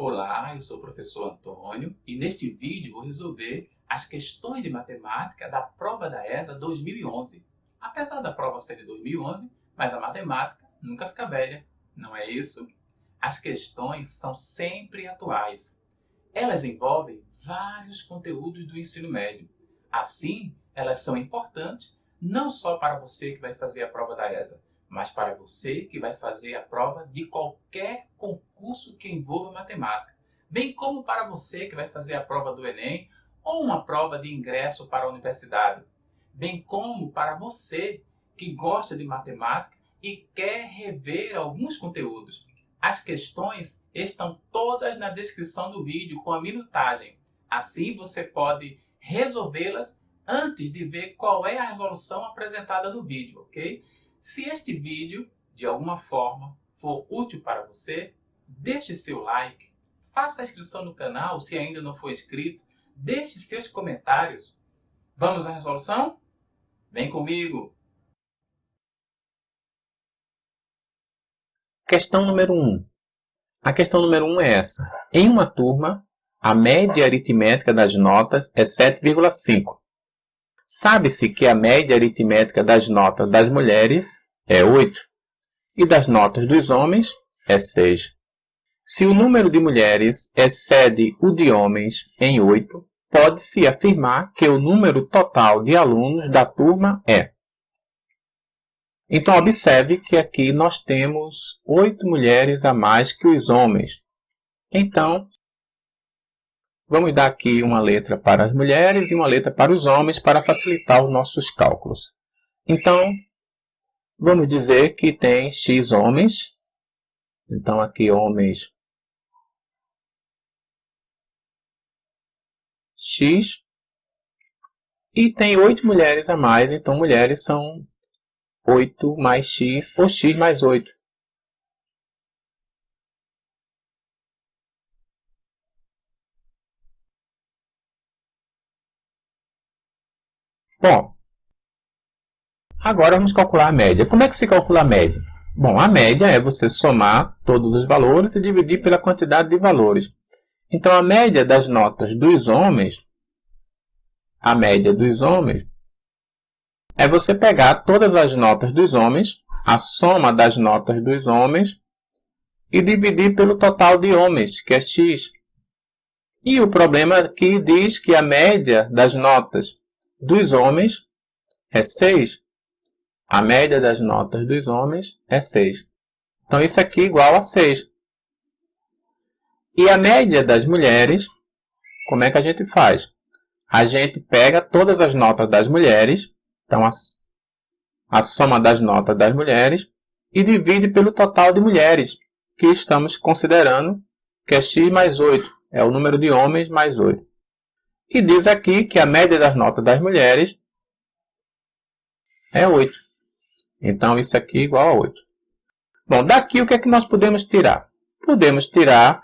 Olá, eu sou o professor Antônio e neste vídeo vou resolver as questões de matemática da prova da ESA 2011. Apesar da prova ser de 2011, mas a matemática nunca fica velha, não é isso? As questões são sempre atuais. Elas envolvem vários conteúdos do ensino médio. Assim, elas são importantes não só para você que vai fazer a prova da ESA, mas para você que vai fazer a prova de qualquer concurso que envolva matemática, bem como para você que vai fazer a prova do Enem ou uma prova de ingresso para a universidade, bem como para você que gosta de matemática e quer rever alguns conteúdos. As questões estão todas na descrição do vídeo com a minutagem. Assim você pode resolvê-las antes de ver qual é a resolução apresentada no vídeo, ok? Se este vídeo, de alguma forma, for útil para você, deixe seu like, faça a inscrição no canal se ainda não for inscrito, deixe seus comentários. Vamos à resolução? Vem comigo! Questão número 1. A questão número 1 é essa. Em uma turma, a média aritmética das notas é 7,5. Sabe-se que a média aritmética das notas das mulheres é 8 e das notas dos homens é 6. Se o número de mulheres excede o de homens em 8, pode-se afirmar que o número total de alunos da turma é. Então, observe que aqui nós temos 8 mulheres a mais que os homens. Então, vamos dar aqui uma letra para as mulheres e uma letra para os homens para facilitar os nossos cálculos. Então, vamos dizer que tem X homens. Então, aqui homens X. E tem 8 mulheres a mais. Então, mulheres são 8 mais X ou X mais 8. Bom, agora vamos calcular a média. Como é que se calcula a média? Bom, a média é você somar todos os valores e dividir pela quantidade de valores. Então, a média das notas dos homens, é você pegar todas as notas dos homens, a soma das notas dos homens, e dividir pelo total de homens, que é X. E o problema aqui diz que a média das notas dos homens é 6. A média das notas dos homens é 6. Então, isso aqui é igual a 6. E a média das mulheres, como é que a gente faz? A gente pega todas as notas das mulheres, então a soma das notas das mulheres, e divide pelo total de mulheres, que estamos considerando que é X mais 8. É o número de homens mais 8. E diz aqui que a média das notas das mulheres é 8. Então, isso aqui é igual a 8. Bom, daqui o que é que nós podemos tirar? Podemos tirar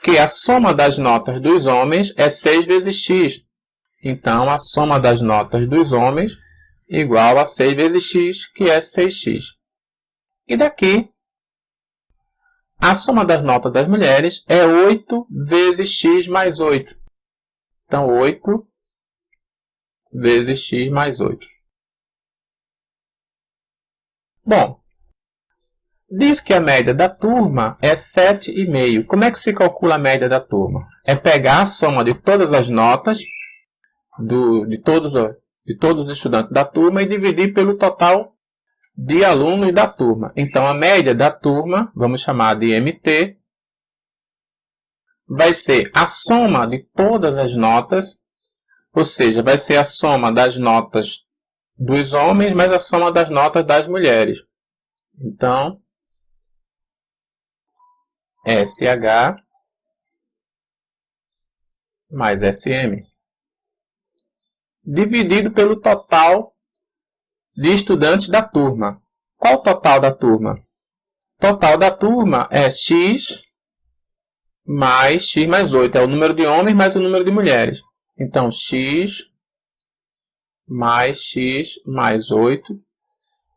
que a soma das notas dos homens é 6 vezes x. Então, a soma das notas dos homens é igual a 6 vezes x, que é 6x. E daqui, a soma das notas das mulheres é 8 vezes x mais 8. Então, 8 vezes x mais 8. Bom, diz que a média da turma é 7,5. Como é que se calcula a média da turma? É pegar a soma de todas as notas de todos os estudantes da turma e dividir pelo total de alunos da turma. Então, a média da turma, vamos chamar de MT, vai ser a soma de todas as notas, ou seja, vai ser a soma das notas dos homens mais a soma das notas das mulheres. Então, SH mais SM, dividido pelo total de estudantes da turma. Qual o total da turma? O total da turma é X mais 8. É o número de homens mais o número de mulheres. Então, X mais 8.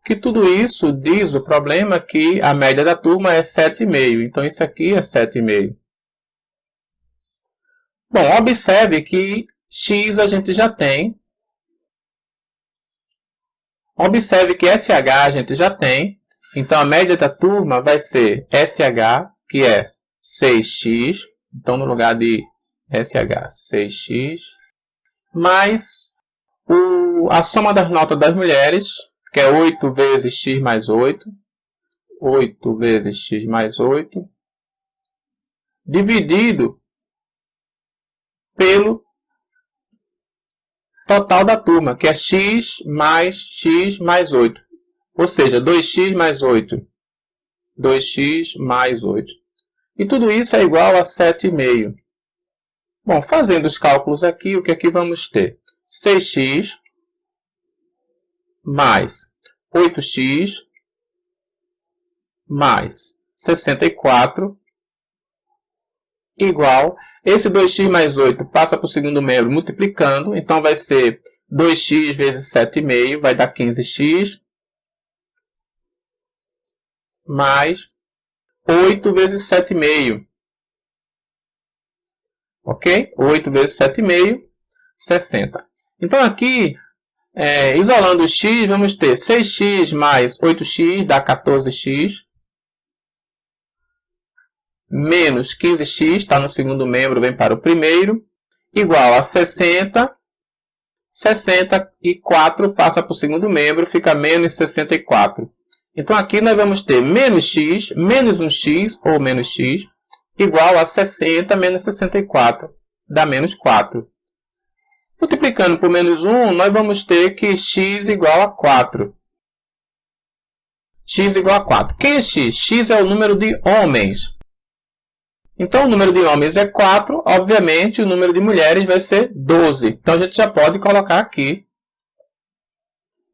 Que tudo isso diz o problema que a média da turma é 7,5. Então, isso aqui é 7,5. Bom, observe que x a gente já tem. Observe que SH a gente já tem. Então, a média da turma vai ser SH, que é 6x. Então, no lugar de SH, 6x. Mais a soma das notas das mulheres, que é 8 vezes x mais 8. 8 vezes x mais 8. Dividido pelo total da turma, que é x mais 8. Ou seja, 2x mais 8. 2x mais 8. E tudo isso é igual a 7,5. Bom, fazendo os cálculos aqui, o que aqui vamos ter? 6x mais 8x mais 64 igual. Esse 2x mais 8 passa para o segundo membro multiplicando. Então vai ser 2x vezes 7,5 vai dar 15x. Mais 8 vezes 7,5. Ok? 8 vezes 7,5, 60. Então aqui, isolando o x, vamos ter 6x mais 8x dá 14x. Menos 15x, está no segundo membro, vem para o primeiro. Igual a 60. 64 passa para o segundo membro, fica menos 64. Então aqui nós vamos ter menos x, menos 1x, ou menos x, igual a 60 menos 64, dá menos 4. Multiplicando por menos 1, nós vamos ter que x igual a 4. X igual a 4. Quem é x? X é o número de homens. Então o número de homens é 4, obviamente o número de mulheres vai ser 12. Então a gente já pode colocar aqui.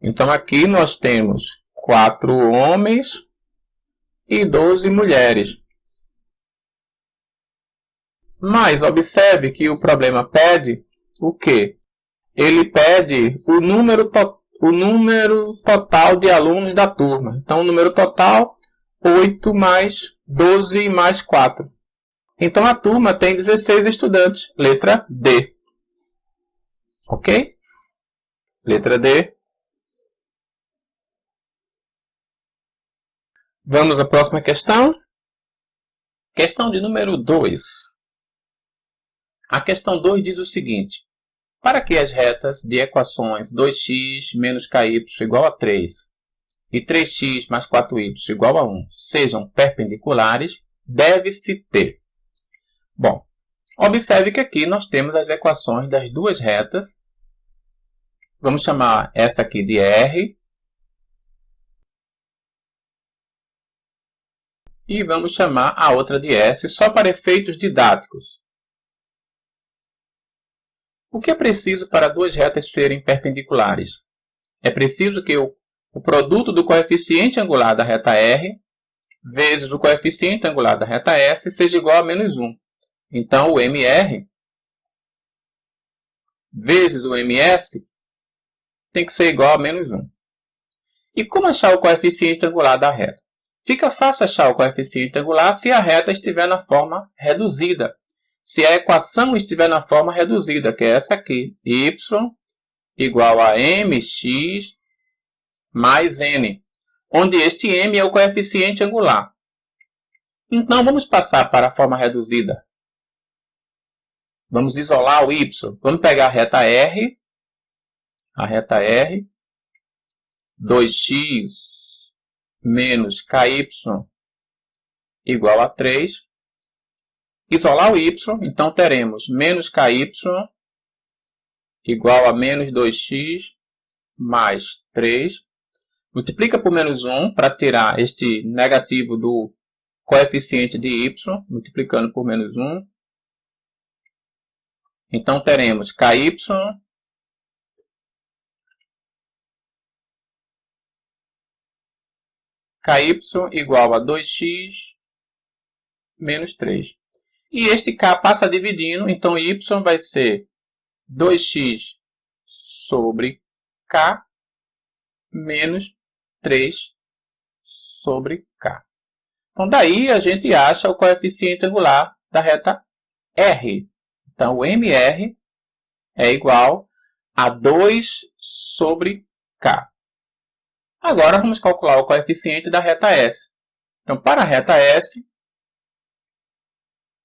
Então aqui nós temos 4 homens e 12 mulheres. Mas observe que o problema pede o quê? Ele pede o número total de alunos da turma. Então o número total, 8 mais 12 mais 4. Então a turma tem 16 estudantes. Letra D. Ok? Letra D. Vamos à próxima questão. Questão de número 2. A questão 2 diz o seguinte. Para que as retas de equações 2x menos ky igual a 3 e 3x mais 4y igual a 1 sejam perpendiculares, deve-se ter. Bom, observe que aqui nós temos as equações das duas retas. Vamos chamar essa aqui de R. E vamos chamar a outra de S, só para efeitos didáticos. O que é preciso para duas retas serem perpendiculares? É preciso que o produto do coeficiente angular da reta R vezes o coeficiente angular da reta S seja igual a menos 1. Então, o MR vezes o MS tem que ser igual a menos 1. E como achar o coeficiente angular da reta? Fica fácil achar o coeficiente angular se a reta estiver na forma reduzida. Se a equação estiver na forma reduzida, que é essa aqui, y igual a mx mais n, onde este m é o coeficiente angular. Então, vamos passar para a forma reduzida. Vamos isolar o y. Vamos pegar a reta R, 2x menos ky igual a 3. Isolar o y, então teremos menos ky igual a menos 2x mais 3. Multiplica por menos 1 para tirar este negativo do coeficiente de y, multiplicando por menos 1. Então teremos ky igual a 2x menos 3. E este k passa dividindo, então y vai ser 2x sobre k menos 3 sobre k. Então daí a gente acha o coeficiente angular da reta R. Então, o MR é igual a 2 sobre K. Agora, vamos calcular o coeficiente da reta S. Então, para a reta S,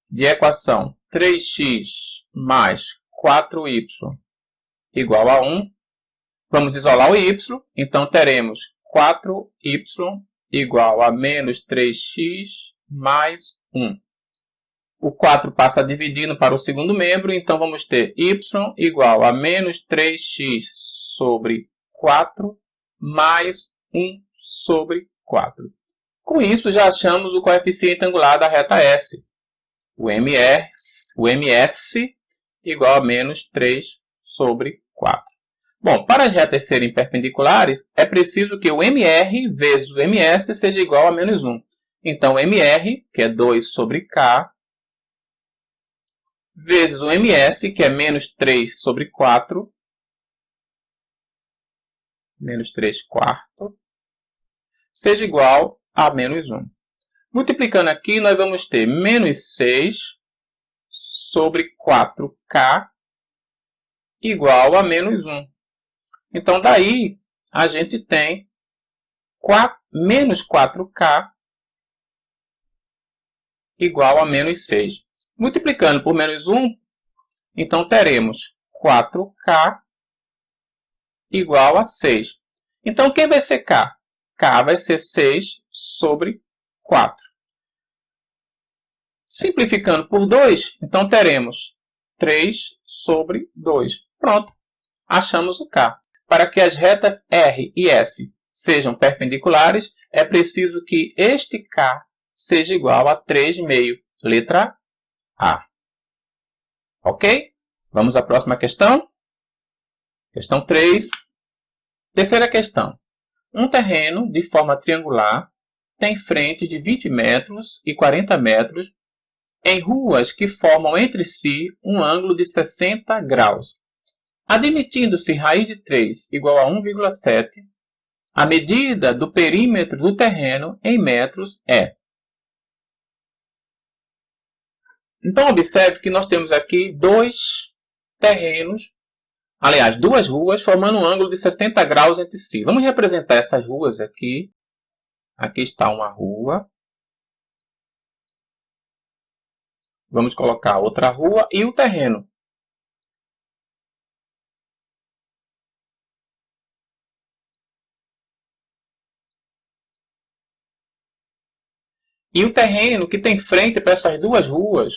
de equação 3x mais 4y igual a 1, vamos isolar o y, então teremos 4y igual a menos 3x mais 1. O 4 passa dividindo para o segundo membro, então vamos ter y igual a menos 3x sobre 4 mais 1 sobre 4. Com isso, já achamos o coeficiente angular da reta S. O MS igual a menos 3 sobre 4. Bom, para as retas serem perpendiculares, é preciso que o MR vezes o MS seja igual a menos 1. Então, MR, que é 2 sobre K, vezes o MS, que é menos 3 sobre 4, menos 3 quarto, seja igual a menos 1. Multiplicando aqui, nós vamos ter menos 6 sobre 4K igual a menos 1. Então, daí, a gente tem menos 4K igual a menos 6. Multiplicando por menos 1, então teremos 4K igual a 6. Então, quem vai ser K? K vai ser 6 sobre 4. Simplificando por 2, então teremos 3 sobre 2. Pronto, achamos o K. Para que as retas R e S sejam perpendiculares, é preciso que este K seja igual a 3,5. Letra A. Ok? Vamos à próxima questão. Questão 3. Terceira questão. Um terreno de forma triangular tem frente de 20 metros e 40 metros em ruas que formam entre si um ângulo de 60 graus. Admitindo-se raiz de 3 igual a 1,7, a medida do perímetro do terreno em metros é. Então, observe que nós temos aqui dois terrenos, aliás, duas ruas formando um ângulo de 60 graus entre si. Vamos representar essas ruas aqui. Aqui está uma rua. Vamos colocar outra rua e o terreno. E o terreno que tem frente para essas duas ruas,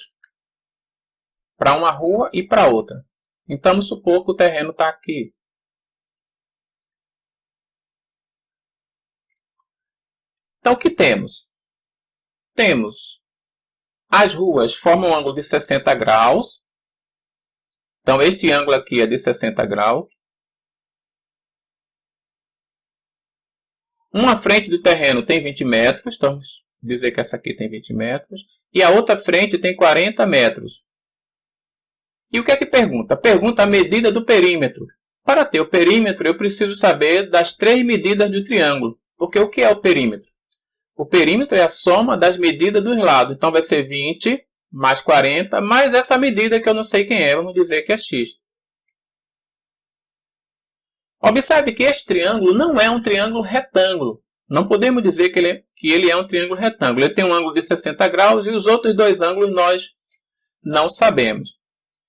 para uma rua e para outra. Então, vamos supor que o terreno está aqui. Então, o que temos? Temos as ruas formam um ângulo de 60 graus. Então, este ângulo aqui é de 60 graus. Uma frente do terreno tem 20 metros. Então, vamos dizer que essa aqui tem 20 metros. E a outra frente tem 40 metros. E o que é que pergunta? Pergunta a medida do perímetro. Para ter o perímetro, eu preciso saber das três medidas do triângulo. Porque o que é o perímetro? O perímetro é a soma das medidas dos lados. Então, vai ser 20 mais 40, mais essa medida que eu não sei quem é. Vamos dizer que é x. Observe que este triângulo não é um triângulo retângulo. Não podemos dizer que ele é um triângulo retângulo. Ele tem um ângulo de 60 graus e os outros dois ângulos nós não sabemos.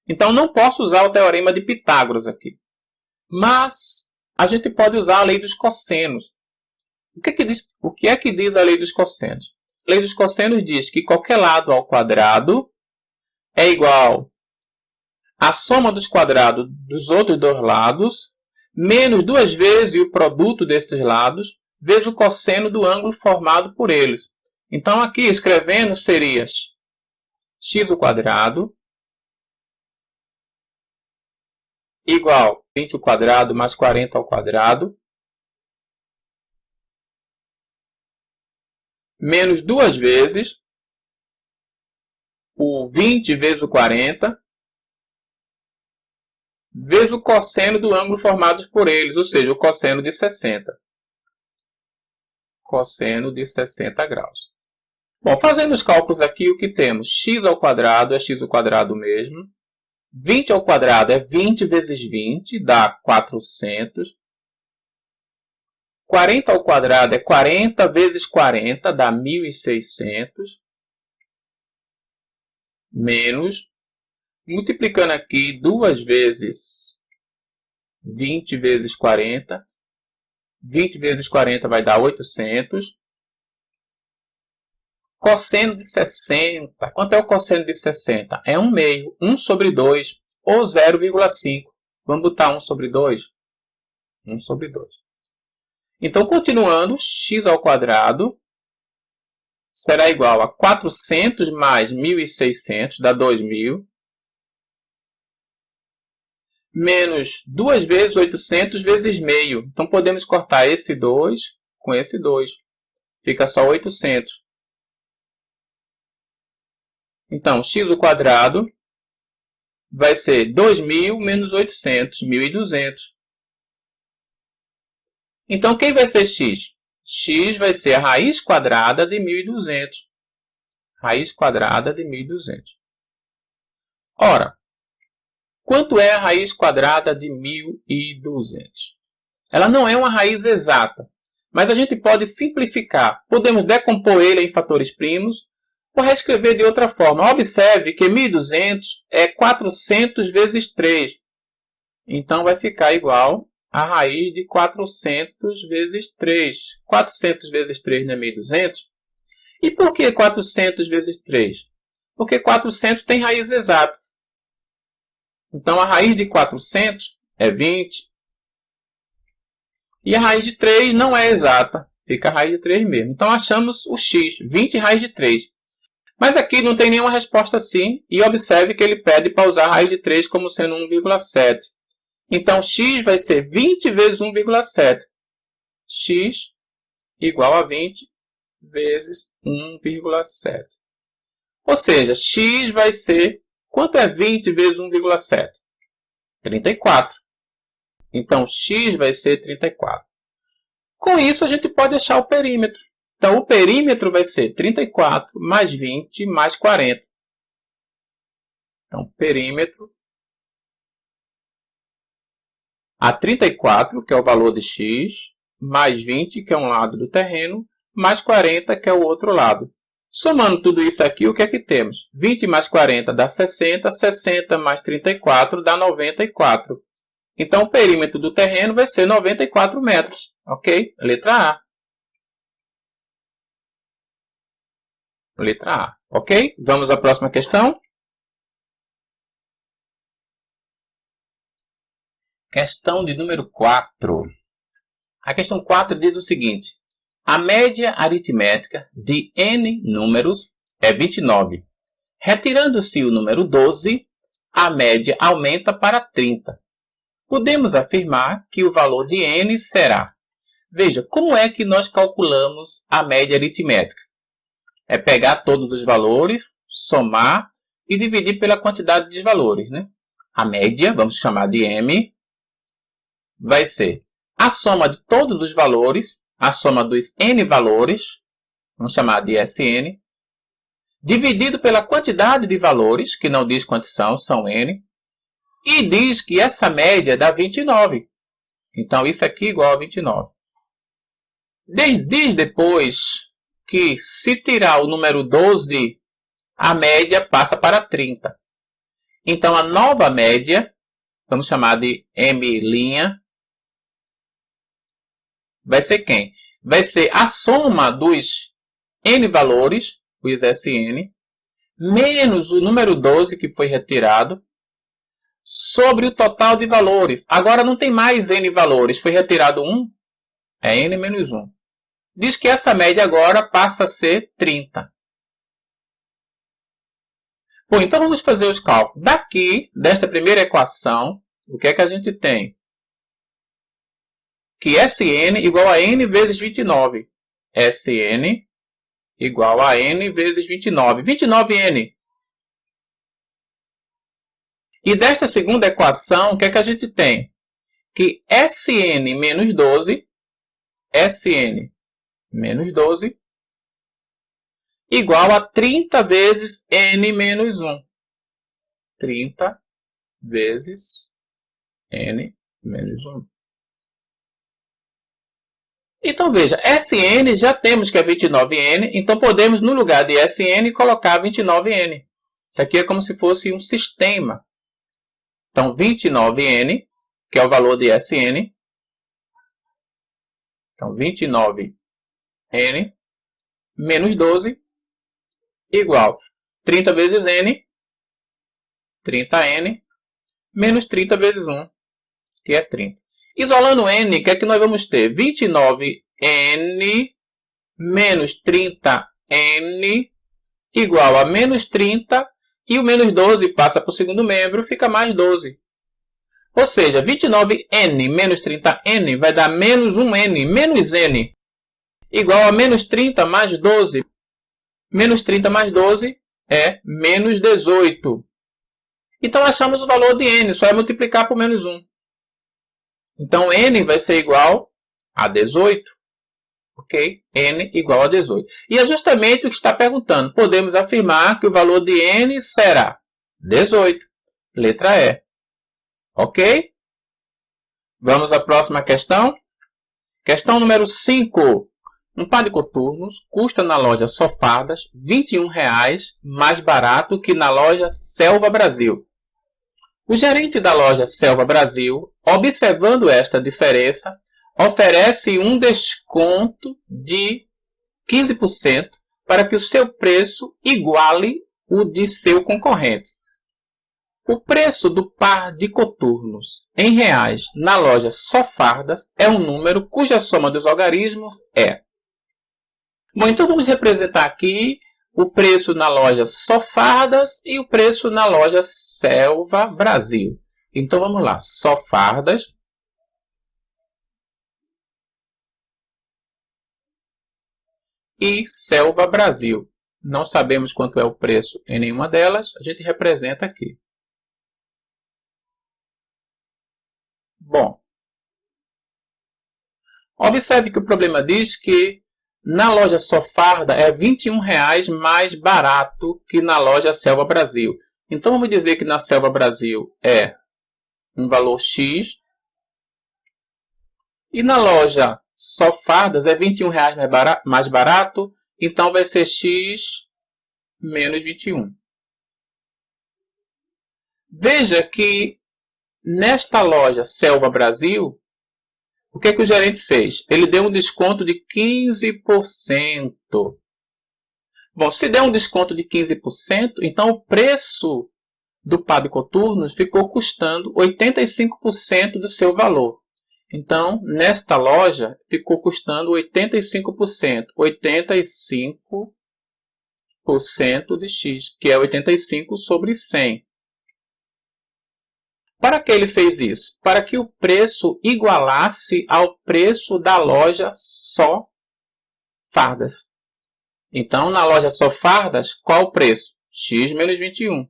Então, não posso usar o teorema de Pitágoras aqui. Mas, a gente pode usar a lei dos cossenos. O que é que diz a lei dos cossenos? A lei dos cossenos diz que qualquer lado ao quadrado é igual à soma dos quadrados dos outros dois lados, menos duas vezes o produto desses lados, vezes o cosseno do ângulo formado por eles. Então, aqui, escrevendo, seria x ao quadrado igual a 20 ao quadrado mais 40 ao quadrado, menos duas vezes o 20 vezes o 40, vezes o cosseno do ângulo formado por eles, ou seja, o cosseno de 60. Cosseno de 60 graus. Bom, fazendo os cálculos aqui, o que temos? X ao quadrado é x ao quadrado mesmo. 20 ao quadrado é 20 vezes 20, dá 400. 40 ao quadrado é 40 vezes 40, dá 1.600. Menos, multiplicando aqui 2 vezes 20 vezes 40. 20 vezes 40 vai dar 800. Cosseno de 60. Quanto é o cosseno de 60? É 1 meio. 1 sobre 2 ou 0,5. Vamos botar 1 sobre 2? 1 sobre 2. Então, continuando, x ao quadrado será igual a 400 mais 1.600, dá 2.000. Menos 2 vezes 800 vezes meio. Então, podemos cortar esse 2 com esse 2. Fica só 800. Então, x ao quadrado vai ser 2.000 menos 800, 1.200. Então, quem vai ser x? X vai ser a raiz quadrada de 1.200. Raiz quadrada de 1.200. Ora, quanto é a raiz quadrada de 1.200? Ela não é uma raiz exata, mas a gente pode simplificar. Podemos decompor ele em fatores primos ou reescrever de outra forma. Observe que 1.200 é 400 vezes 3. Então, vai ficar igual a raiz de 400 vezes 3. 400 vezes 3 não é 1.200? E por que 400 vezes 3? Porque 400 tem raiz exata. Então, a raiz de 400 é 20. E a raiz de 3 não é exata. Fica a raiz de 3 mesmo. Então, achamos o x, 20 raiz de 3. Mas aqui não tem nenhuma resposta assim. E observe que ele pede para usar a raiz de 3 como sendo 1,7. Então, x vai ser 20 vezes 1,7. X igual a 20 vezes 1,7. Ou seja, x vai ser... Quanto é 20 vezes 1,7? 34. Então, x vai ser 34. Com isso, a gente pode achar o perímetro. Então, o perímetro vai ser 34 mais 20 mais 40. Então, perímetro a 34, que é o valor de x, mais 20, que é um lado do terreno, mais 40, que é o outro lado. Somando tudo isso aqui, o que é que temos? 20 mais 40 dá 60, 60 mais 34 dá 94. Então, o perímetro do terreno vai ser 94 metros. Ok? Letra A. Letra A. Ok? Vamos à próxima questão. Questão de número 4. A questão 4 diz o seguinte. A média aritmética de n números é 29. Retirando-se o número 12, a média aumenta para 30. Podemos afirmar que o valor de n será... Veja, como é que nós calculamos a média aritmética? É pegar todos os valores, somar e dividir pela quantidade de valores, né? A média, vamos chamar de m, vai ser a soma de todos os valores, a soma dos n valores, vamos chamar de Sn, dividido pela quantidade de valores, que não diz quantos são n, e diz que essa média dá 29. Então, isso aqui é igual a 29. Diz depois que se tirar o número 12, a média passa para 30. Então, a nova média, vamos chamar de m', vai ser quem? Vai ser a soma dos n valores, os Sn, menos o número 12 que foi retirado, sobre o total de valores. Agora não tem mais n valores, foi retirado 1, é n menos 1. Diz que essa média agora passa a ser 30. Bom, então vamos fazer os cálculos. Daqui, desta primeira equação, o que é que a gente tem? Que Sn igual a n vezes 29. Sn igual a n vezes 29. 29n. E desta segunda equação, o que é que a gente tem? Que Sn menos 12, Sn menos 12, igual a 30 vezes n menos 1. 30 vezes n menos 1. Então, veja, Sn já temos que é 29n, então podemos, no lugar de Sn, colocar 29n. Isso aqui é como se fosse um sistema. Então, 29n, que é o valor de Sn. Então, 29n menos 12 igual 30 vezes n, 30n, menos 30 vezes 1, que é 30. Isolando n, o que é que nós vamos ter? 29n menos 30n igual a menos 30, e o menos 12 passa para o segundo membro, fica mais 12. Ou seja, 29n menos 30n vai dar menos 1n, menos n, igual a menos 30 mais 12. Menos 30 mais 12 é menos 18. Então, achamos o valor de n, só é multiplicar por menos 1. Então, n vai ser igual a 18. Ok? N igual a 18. E é justamente o que está perguntando. Podemos afirmar que o valor de n será 18. Letra E. Ok? Vamos à próxima questão. Questão número 5. Um par de coturnos custa na loja Sofardas R$ 21,00 mais barato que na loja Selva Brasil. O gerente da loja Selva Brasil, observando esta diferença, oferece um desconto de 15% para que o seu preço iguale o de seu concorrente. O preço do par de coturnos em reais na loja Sofardas é um número cuja soma dos algarismos é. Bom, então vamos representar aqui o preço na loja Sofardas e o preço na loja Selva Brasil. Então vamos lá, Sofardas e Selva Brasil. Não sabemos quanto é o preço em nenhuma delas, a gente representa aqui. Bom, observe que o problema diz que na loja Sofarda é R$ 21,00 mais barato que na loja Selva Brasil. Então, vamos dizer que na Selva Brasil é um valor X. E na loja Sofardas é R$ 21,00 mais barato. Então, vai ser X menos 21. Veja que nesta loja Selva Brasil, o que é que o gerente fez? Ele deu um desconto de 15%. Bom, se der um desconto de 15%, então o preço do par de coturnos ficou custando 85% do seu valor. Então, nesta loja, ficou custando 85%. 85% de X, que é 85 sobre 100. Para que ele fez isso? Para que o preço igualasse ao preço da loja Sofardas. Então, na loja Sofardas, qual o preço? X menos 21.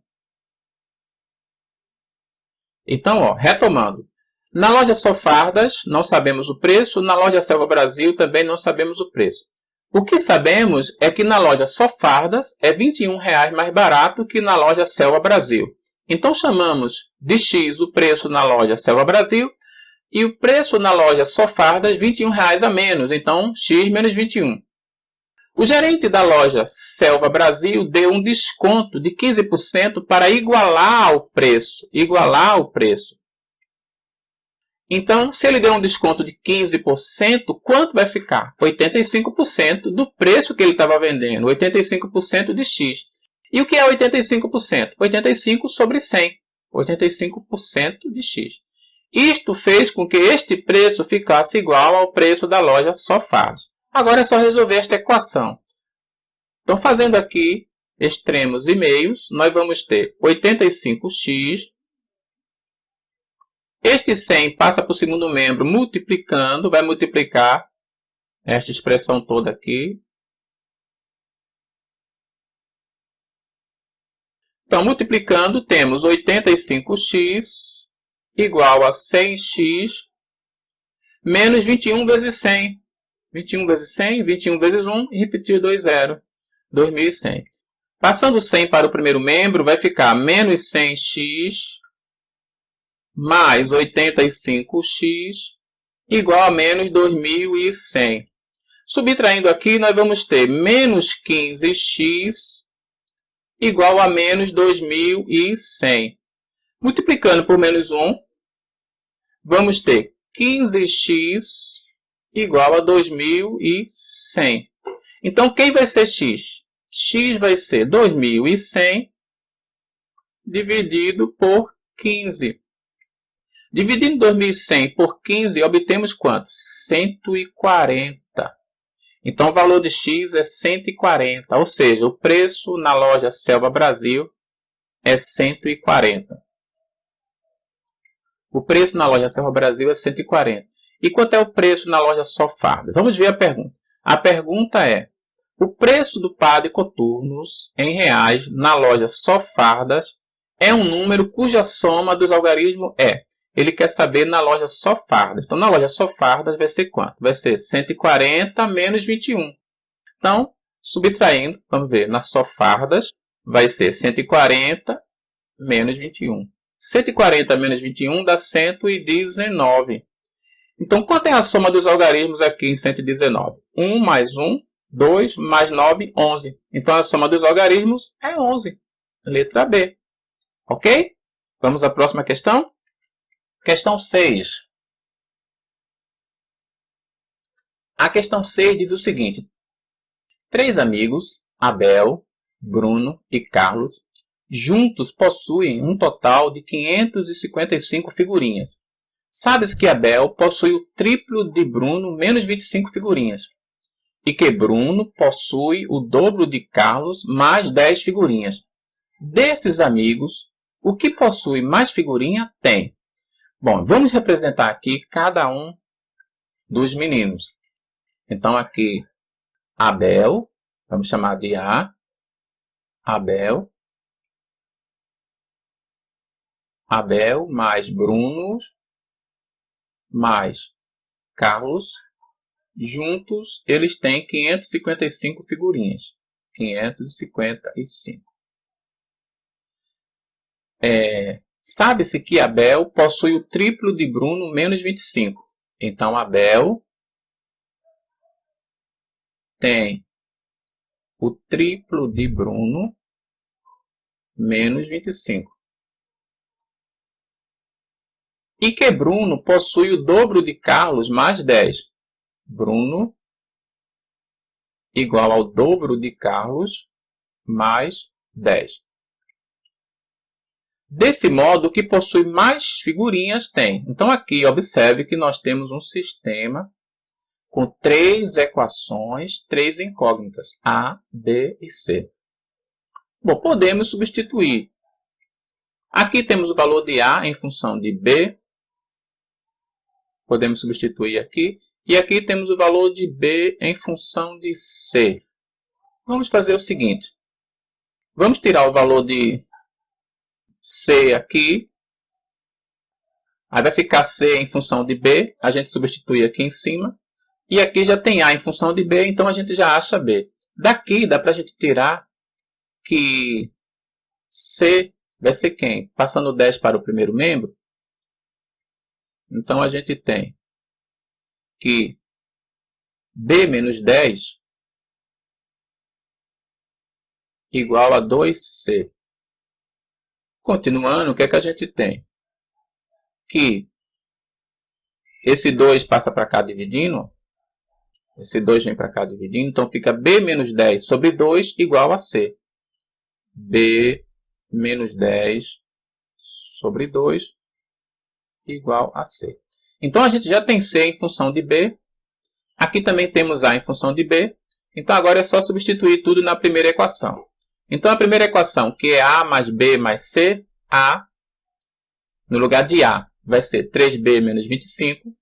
Então, retomando. Na loja Sofardas, não sabemos o preço. Na loja Selva Brasil, também não sabemos o preço. O que sabemos é que na loja Sofardas é R$ 21,00 mais barato que na loja Selva Brasil. Então, chamamos de X o preço na loja Selva Brasil e o preço na loja Sofardas R$ 21,00 a menos. Então, X menos 21. O gerente da loja Selva Brasil deu um desconto de 15% para igualar o preço. Então, se ele deu um desconto de 15%, quanto vai ficar? 85% do preço que ele estava vendendo. 85% de X. E o que é 85%? 85 sobre 100. 85% de X. Isto fez com que este preço ficasse igual ao preço da loja Sofardas. Agora é só resolver esta equação. Então, fazendo aqui extremos e meios, nós vamos ter 85x. Este 100 passa para o segundo membro multiplicando, vai multiplicar esta expressão toda aqui. Então, multiplicando, temos 85x igual a 100x menos 21 vezes 100. 21 vezes 100, 21 vezes 1 e repetir 2 zeros. 2100. Passando 100 para o primeiro membro, vai ficar menos 100x mais 85x igual a menos 2.100. Subtraindo aqui, nós vamos ter menos 15x igual a menos 2.100. Multiplicando por menos 1, vamos ter 15x igual a 2.100. Então, quem vai ser x? X vai ser 2.100 dividido por 15. Dividindo 2.100 por 15, obtemos quanto? 140. Então, o valor de x é 140, ou seja, o preço na loja Selva Brasil é 140. O preço na loja Selva Brasil é 140. E quanto é o preço na loja Só Fardas? Vamos ver a pergunta. A pergunta é: o preço do par de coturnos em reais na loja Só Fardas é um número cuja soma dos algarismos é. Ele quer saber na loja Só Fardas. Então, na loja Só Fardas vai ser quanto? Vai ser 140 menos 21. Então, subtraindo, vamos ver, na Só Fardas vai ser 140 menos 21. 140 menos 21 dá 119. Então, quanto é a soma dos algarismos aqui em 119? 1 mais 1, 2 mais 9, 11. Então, a soma dos algarismos é 11. Letra B. Ok? Vamos à próxima questão? Questão 6. A questão 6 diz o seguinte. 3 amigos, Abel, Bruno e Carlos, juntos possuem um total de 555 figurinhas. Sabes que Abel possui o triplo de Bruno menos 25 figurinhas. E que Bruno possui o dobro de Carlos mais 10 figurinhas. Desses amigos, o que possui mais figurinha tem. Bom, vamos representar aqui cada um dos meninos. Então, aqui, Abel, vamos chamar de A. Abel. Abel mais Bruno mais Carlos. Juntos, eles têm 555 figurinhas. 555. Sabe-se que Abel possui o triplo de Bruno menos 25. Então, Abel tem o triplo de Bruno menos 25. E que Bruno possui o dobro de Carlos mais 10. Bruno igual ao dobro de Carlos mais 10. Desse modo, o que possui mais figurinhas tem. Então, aqui, observe que nós temos um sistema com 3 equações, 3 incógnitas, A, B e C. Bom, podemos substituir. Aqui temos o valor de A em função de B. Podemos substituir aqui. E aqui temos o valor de B em função de C. Vamos fazer o seguinte. Vamos tirar o valor de C aqui. Aí vai ficar C em função de B. A gente substitui aqui em cima. E aqui já tem A em função de B, então a gente já acha B. Daqui dá para a gente tirar que C vai ser quem? Passando 10 para o primeiro membro. Então a gente tem que B menos 10 igual a 2C. Continuando, o que é que a gente tem? Que esse 2 passa para cá dividindo. Esse 2 vem para cá dividindo. Então fica B menos 10 sobre 2 igual a C. B menos 10 sobre 2 igual a C. Então a gente já tem C em função de B. Aqui também temos A em função de B. Então agora é só substituir tudo na primeira equação. Então a primeira equação, que é A mais B mais C, A, no lugar de A, vai ser 3B menos 25.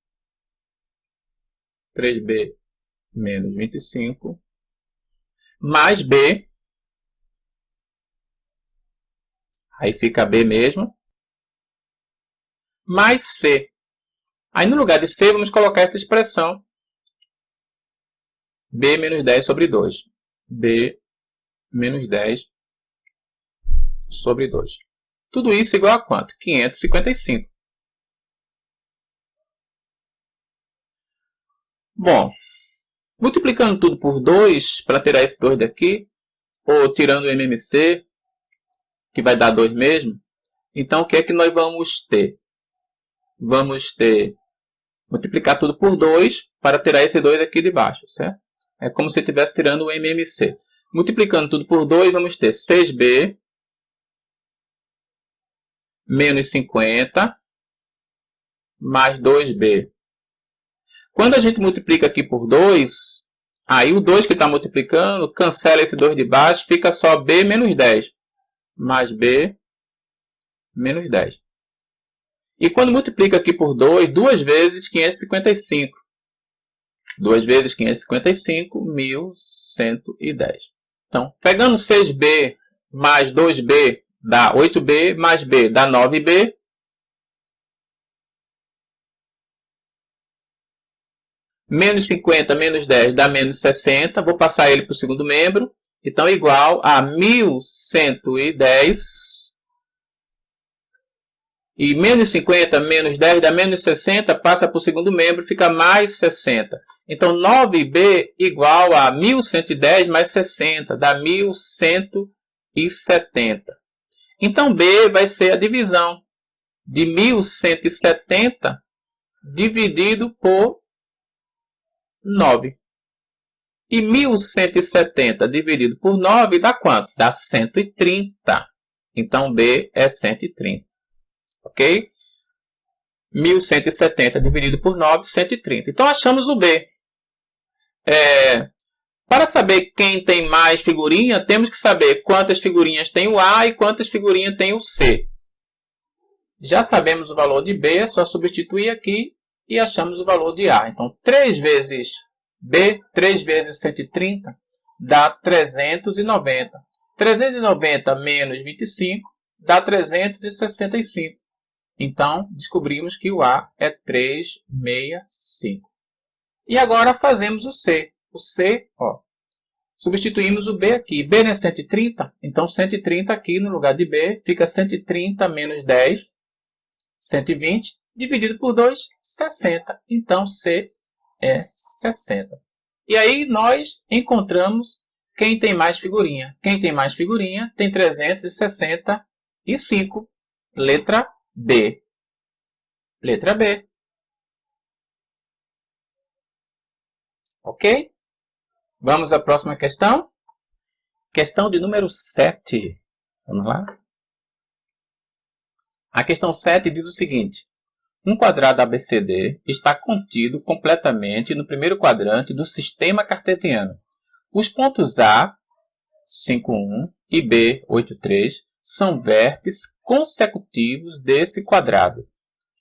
3B menos 25. Mais B. Aí fica B mesmo. Mais C. Aí no lugar de C, vamos colocar essa expressão. B menos 10 sobre 2. B menos 10 sobre 2. Tudo isso igual a quanto? 555. Bom, multiplicando tudo por 2 para tirar esse 2 daqui, ou tirando o MMC, que vai dar 2 mesmo, então o que é que nós vamos ter? Vamos ter multiplicar tudo por 2 para tirar esse 2 aqui de baixo, certo? É como se estivesse tirando o MMC. Multiplicando tudo por 2, vamos ter 6b menos 50 mais 2b. Quando a gente multiplica aqui por 2, aí o 2 que está multiplicando, cancela esse 2 de baixo, fica só b menos 10. Mais b menos 10. E quando multiplica aqui por 2, 2 vezes 555. 2 vezes 555, 1110. Então, pegando 6b mais 2b dá 8b, mais b dá 9b. Menos 50 menos 10 dá menos 60. Vou passar ele para o segundo membro. Então, igual a 1110. E menos 50 menos 10 dá menos 60. Passa para o segundo membro, fica mais 60. Então, 9b igual a 1110 mais 60. Dá 1170. Então, b vai ser a divisão de 1170 dividido por 9. E 1170 dividido por 9 dá quanto? Dá 130. Então, B é 130. Ok? 1170 dividido por 9, 130. Então, achamos o B. Para saber quem tem mais figurinha, temos que saber quantas figurinhas tem o A e quantas figurinhas tem o C. Já sabemos o valor de B, é só substituir aqui e achamos o valor de A. Então, 3 vezes B, 3 vezes 130, dá 390. 390 menos 25 dá 365. Então, descobrimos que o A é 365. E agora fazemos o C. O C, substituímos o B aqui. B não é 130? Então, 130 aqui no lugar de B fica 130 menos 10, 120, dividido por 2, 60. Então, C é 60. E aí, nós encontramos quem tem mais figurinha. Quem tem mais figurinha tem 365. Letra B. Letra B. Ok? Vamos à próxima questão. Questão de número 7. Vamos lá? A questão 7 diz o seguinte. Um quadrado ABCD está contido completamente no primeiro quadrante do sistema cartesiano. Os pontos A, 5,1 e B, 8,3 são vértices consecutivos desse quadrado.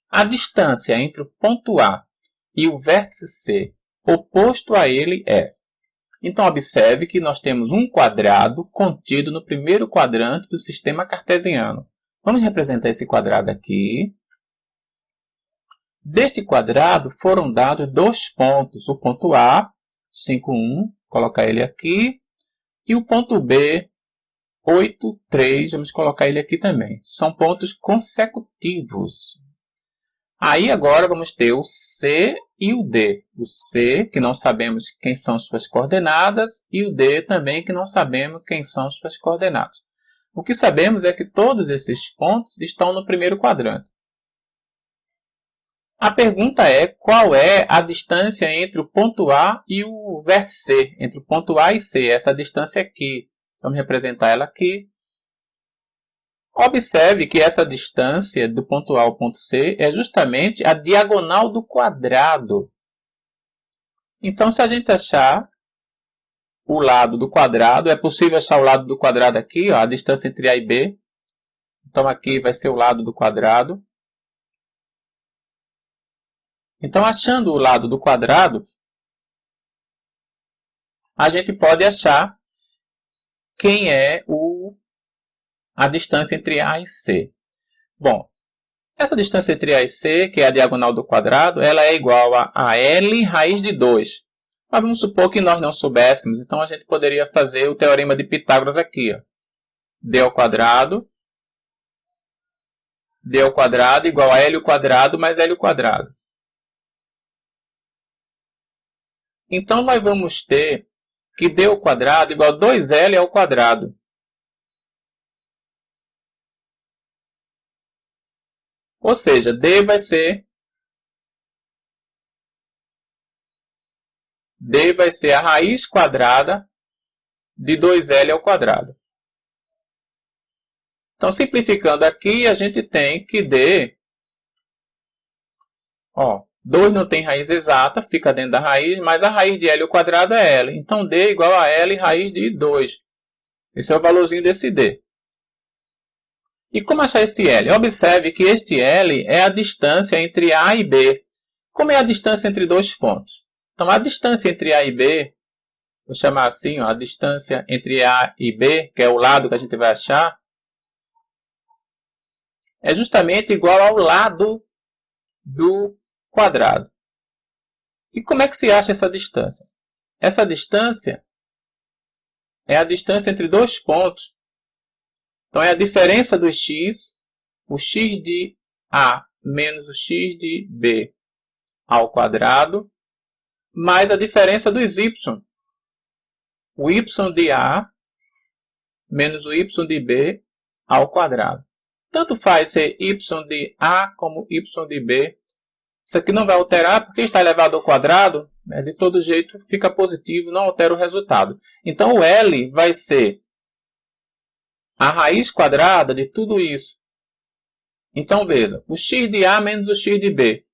A distância entre o ponto A e o vértice C oposto a ele é. Então, observe que nós temos um quadrado contido no primeiro quadrante do sistema cartesiano. Vamos representar esse quadrado aqui. Deste quadrado foram dados 2 pontos. O ponto A, 5,1, colocar ele aqui. E o ponto B, 8,3, vamos colocar ele aqui também. São pontos consecutivos. Aí agora vamos ter o C e o D. O C, que não sabemos quem são suas coordenadas, e o D também, que não sabemos quem são suas coordenadas. O que sabemos é que todos esses pontos estão no primeiro quadrante. A pergunta é qual é a distância entre o ponto A e o vértice C, entre o ponto A e C, essa distância aqui. Vamos representar ela aqui. Observe que essa distância do ponto A ao ponto C é justamente a diagonal do quadrado. Então, se a gente achar o lado do quadrado, é possível achar o lado do quadrado aqui, a distância entre A e B. Então, aqui vai ser o lado do quadrado. Então, achando o lado do quadrado, a gente pode achar quem é a distância entre A e C. Bom, essa distância entre A e C, que é a diagonal do quadrado, ela é igual a L raiz de 2. Mas vamos supor que nós não soubéssemos, então a gente poderia fazer o teorema de Pitágoras aqui. D ao quadrado igual a L ao quadrado mais L ao quadrado. Então, nós vamos ter que d ao quadrado igual a 2L ao quadrado. Ou seja, d vai ser a raiz quadrada de 2L ao quadrado. Então, simplificando aqui, a gente tem que d... 2 não tem raiz exata, fica dentro da raiz, mas a raiz de L ao quadrado é L. Então, d é igual a L raiz de 2. Esse é o valorzinho desse d. E como achar esse L? Observe que este L é a distância entre A e B. Como é a distância entre dois pontos? Então, a distância entre A e B, vou chamar assim, a distância entre A e B, que é o lado que a gente vai achar, é justamente igual ao lado do quadrado. E como é que se acha essa distância? Essa distância é a distância entre dois pontos. Então, é a diferença dos x, o x de A menos o x de B ao quadrado, mais a diferença dos y. O y de A menos o y de B ao quadrado. Tanto faz ser y de A como y de B. Isso aqui não vai alterar porque está elevado ao quadrado, né? De todo jeito fica positivo, não altera o resultado. Então, o L vai ser a raiz quadrada de tudo isso. Então, veja, o x de A menos o x de B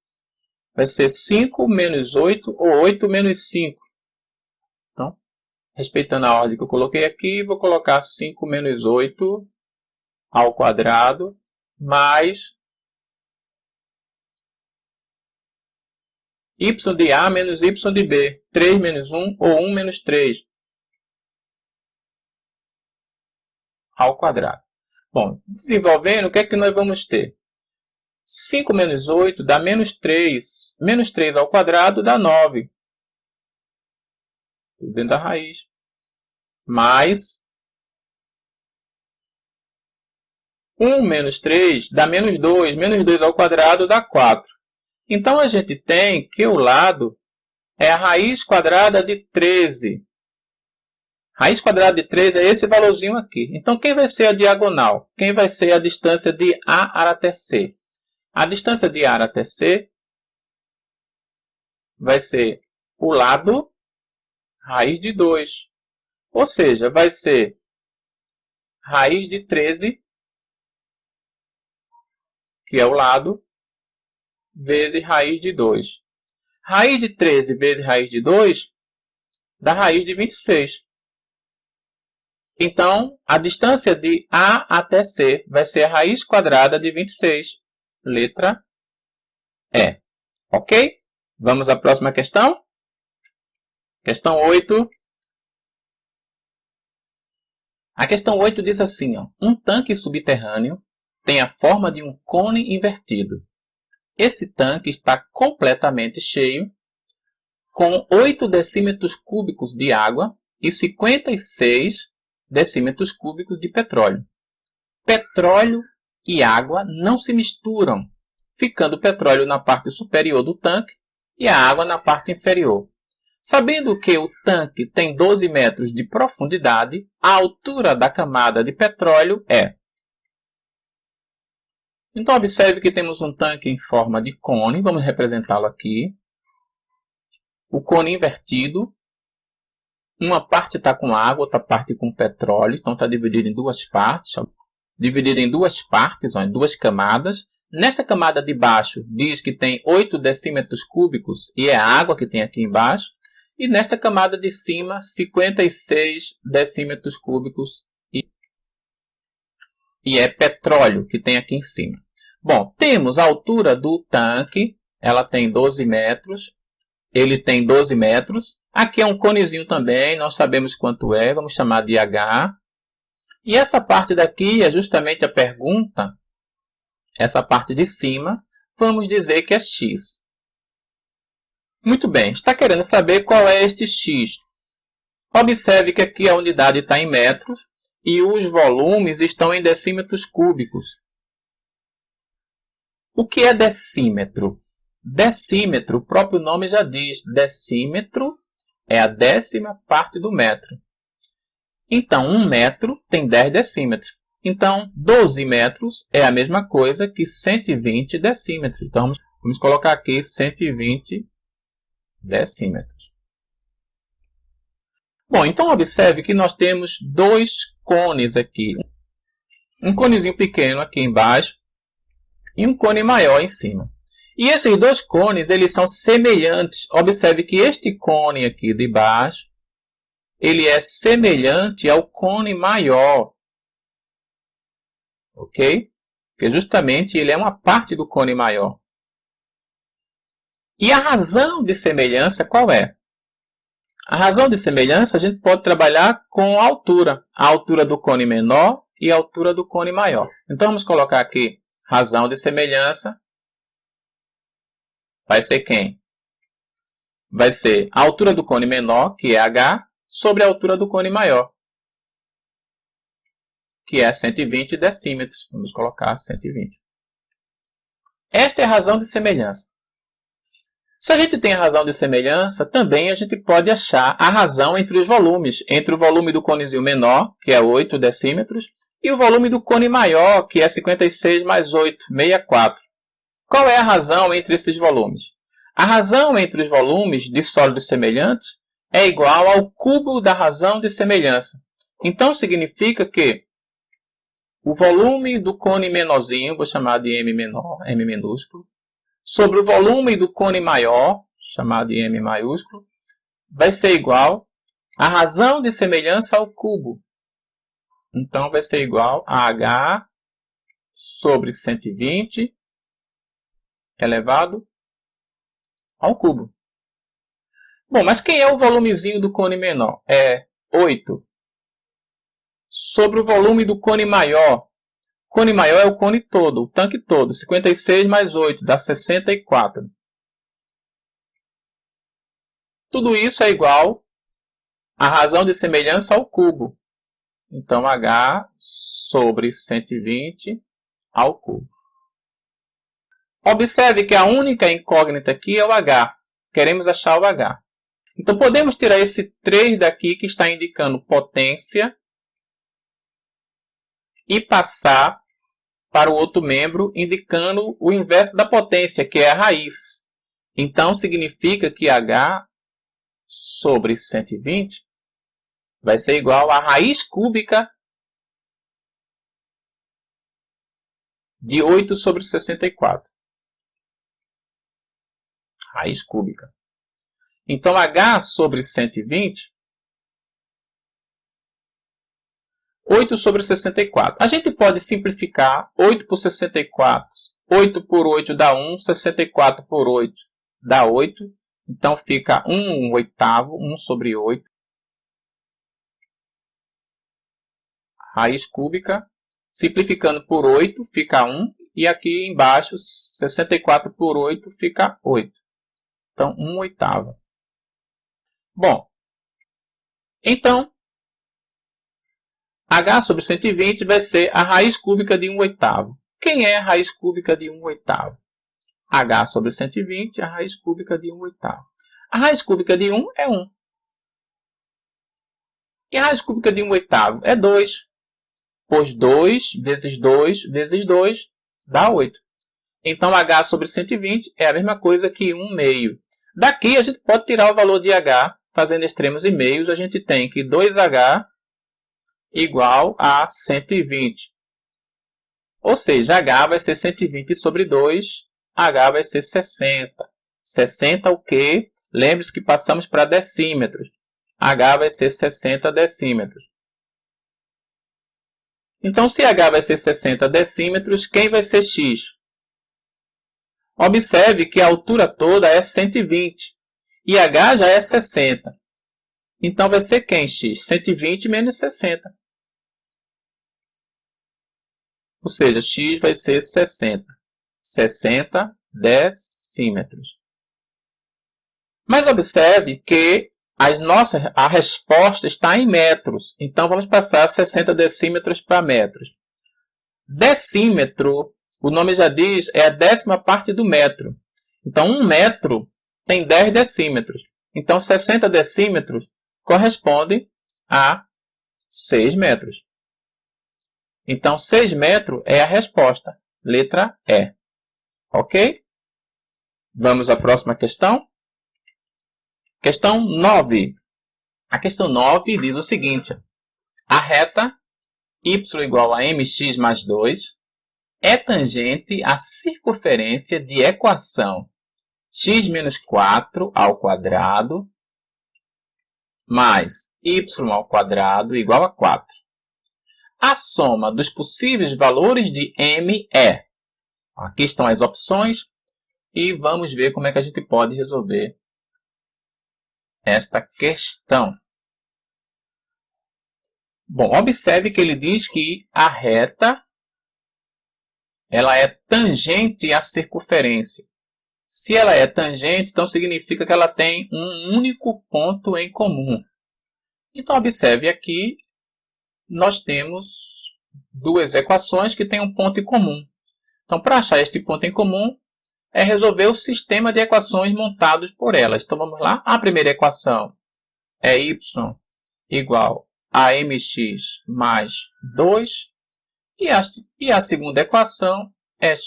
vai ser 5 menos 8 ou 8 menos 5. Então, respeitando a ordem que eu coloquei aqui, vou colocar 5 menos 8 ao quadrado, mais y de A menos y de B, 3 menos 1 ou 1 menos 3 ao quadrado. Bom, desenvolvendo, o que é que nós vamos ter? 5 menos 8 dá menos 3. Menos 3 ao quadrado dá 9. Dentro da raiz. Mais 1 menos 3 dá menos 2. Menos 2 ao quadrado dá 4. Então, a gente tem que o lado é a raiz quadrada de 13. Raiz quadrada de 13 é esse valorzinho aqui. Então, quem vai ser a diagonal? Quem vai ser a distância de A até C? A distância de A até C vai ser o lado raiz de 2. Ou seja, vai ser raiz de 13, que é o lado, vezes raiz de 2. Raiz de 13 vezes raiz de 2 dá raiz de 26. Então, a distância de A até C vai ser a raiz quadrada de 26. Letra E. Ok? Vamos à próxima questão? Questão 8. A questão 8 diz assim, um tanque subterrâneo tem a forma de um cone invertido. Esse tanque está completamente cheio, com 8 decímetros cúbicos de água e 56 decímetros cúbicos de petróleo. Petróleo e água não se misturam, ficando o petróleo na parte superior do tanque e a água na parte inferior. Sabendo que o tanque tem 12 metros de profundidade, a altura da camada de petróleo é... Então, observe que temos um tanque em forma de cone. Vamos representá-lo aqui. O cone invertido. Uma parte está com água, outra parte com petróleo. Então, está dividido em duas partes. Dividido em duas partes, em duas camadas. Nesta camada de baixo, diz que tem 8 decímetros cúbicos e é a água que tem aqui embaixo. E nesta camada de cima, 56 decímetros cúbicos e é petróleo que tem aqui em cima. Bom, temos a altura do tanque, ela tem 12 metros, ele tem 12 metros. Aqui é um conezinho também, não sabemos quanto é, vamos chamar de H. E essa parte daqui é justamente a pergunta, essa parte de cima, vamos dizer que é X. Muito bem, está querendo saber qual é este X. Observe que aqui a unidade está em metros e os volumes estão em decímetros cúbicos. O que é decímetro? Decímetro, o próprio nome já diz, decímetro É a 10ª parte do metro. Então, 1 metro tem 10 decímetros. Então, 12 metros é a mesma coisa que 120 decímetros. Então, vamos colocar aqui 120 decímetros. Bom, então observe que nós temos dois cones aqui. Um conezinho pequeno aqui embaixo e um cone maior em cima. E esses dois cones, eles são semelhantes. Observe que este cone aqui de baixo, ele é semelhante ao cone maior. Ok? Porque justamente ele é uma parte do cone maior. E a razão de semelhança qual é? A razão de semelhança a gente pode trabalhar com a altura do cone menor e a altura do cone maior. Então vamos colocar aqui razão de semelhança. Vai ser quem? Vai ser a altura do cone menor, que é h, sobre a altura do cone maior, que é 120 decímetros. Vamos colocar 120. Esta é a razão de semelhança. Se a gente tem a razão de semelhança, também a gente pode achar a razão entre os volumes. Entre o volume do conezinho menor, que é 8 decímetros, e o volume do cone maior, que é 56 mais 8, 64. Qual é a razão entre esses volumes? A razão entre os volumes de sólidos semelhantes é igual ao cubo da razão de semelhança. Então, significa que o volume do cone menorzinho, vou chamar de M menor, M minúsculo, sobre o volume do cone maior, chamado de M maiúsculo, vai ser igual à razão de semelhança ao cubo. Então, vai ser igual a H sobre 120 elevado ao cubo. Bom, mas quem é o volumezinho do cone menor? É 8 sobre o volume do cone maior. O cone maior é o cone todo, o tanque todo. 56 mais 8 dá 64. Tudo isso é igual à razão de semelhança ao cubo. Então, H sobre 120 ao cubo. Observe que a única incógnita aqui é o H. Queremos achar o H. Então, podemos tirar esse 3 daqui que está indicando potência e passar para o outro membro indicando o inverso da potência, que é a raiz. Então, significa que H sobre 120 vai ser igual a raiz cúbica de 8 sobre 64. Raiz cúbica. Então, H sobre 120, 8 sobre 64. A gente pode simplificar 8 por 64. 8 por 8 dá 1, 64 por 8 dá 8. Então, fica 1 oitavo, 1 sobre 8. Raiz cúbica. Simplificando por 8, fica 1. E aqui embaixo, 64 por 8 fica 8. Então, 1 oitava. Bom, então, H sobre 120 vai ser a raiz cúbica de 1 oitavo. Quem é a raiz cúbica de 1 oitavo? H sobre 120 é a raiz cúbica de 1 oitavo. A raiz cúbica de 1 é 1. E a raiz cúbica de 1 oitavo é 2. Pois 2 vezes 2 vezes 2 dá 8. Então, H sobre 120 é a mesma coisa que 1 meio. Daqui, a gente pode tirar o valor de H, fazendo extremos e meios. A gente tem que 2H igual a 120. Ou seja, H vai ser 120 sobre 2, H vai ser 60. 60 o quê? Lembre-se que passamos para decímetros. H vai ser 60 decímetros. Então, se H vai ser 60 decímetros, quem vai ser X? Observe que a altura toda é 120 e H já é 60. Então, vai ser quem, X? 120 menos 60. Ou seja, X vai ser 60. 60 decímetros. Mas observe que a resposta está em metros. Então, vamos passar 60 decímetros para metros. Decímetro, o nome já diz, é a 10ª parte do metro. Então, 1 metro tem 10 decímetros. Então, 60 decímetros corresponde a 6 metros. Então, 6 metros é a resposta. Letra E. Ok? Vamos à próxima questão. Questão 9. A questão 9 diz o seguinte. A reta y igual a mx mais 2 é tangente à circunferência de equação x menos 4 ao quadrado mais y ao quadrado igual a 4. A soma dos possíveis valores de m é... Aqui estão as opções e vamos ver como é que a gente pode resolver esta questão. Bom, observe que ele diz que a reta ela é tangente à circunferência. Se ela é tangente, então significa que ela tem um único ponto em comum. Então, observe aqui, nós temos duas equações que têm um ponto em comum. Então, para achar este ponto em comum, é resolver o sistema de equações montados por elas. Então, vamos lá. A primeira equação é y igual a mx mais 2. E a segunda equação é x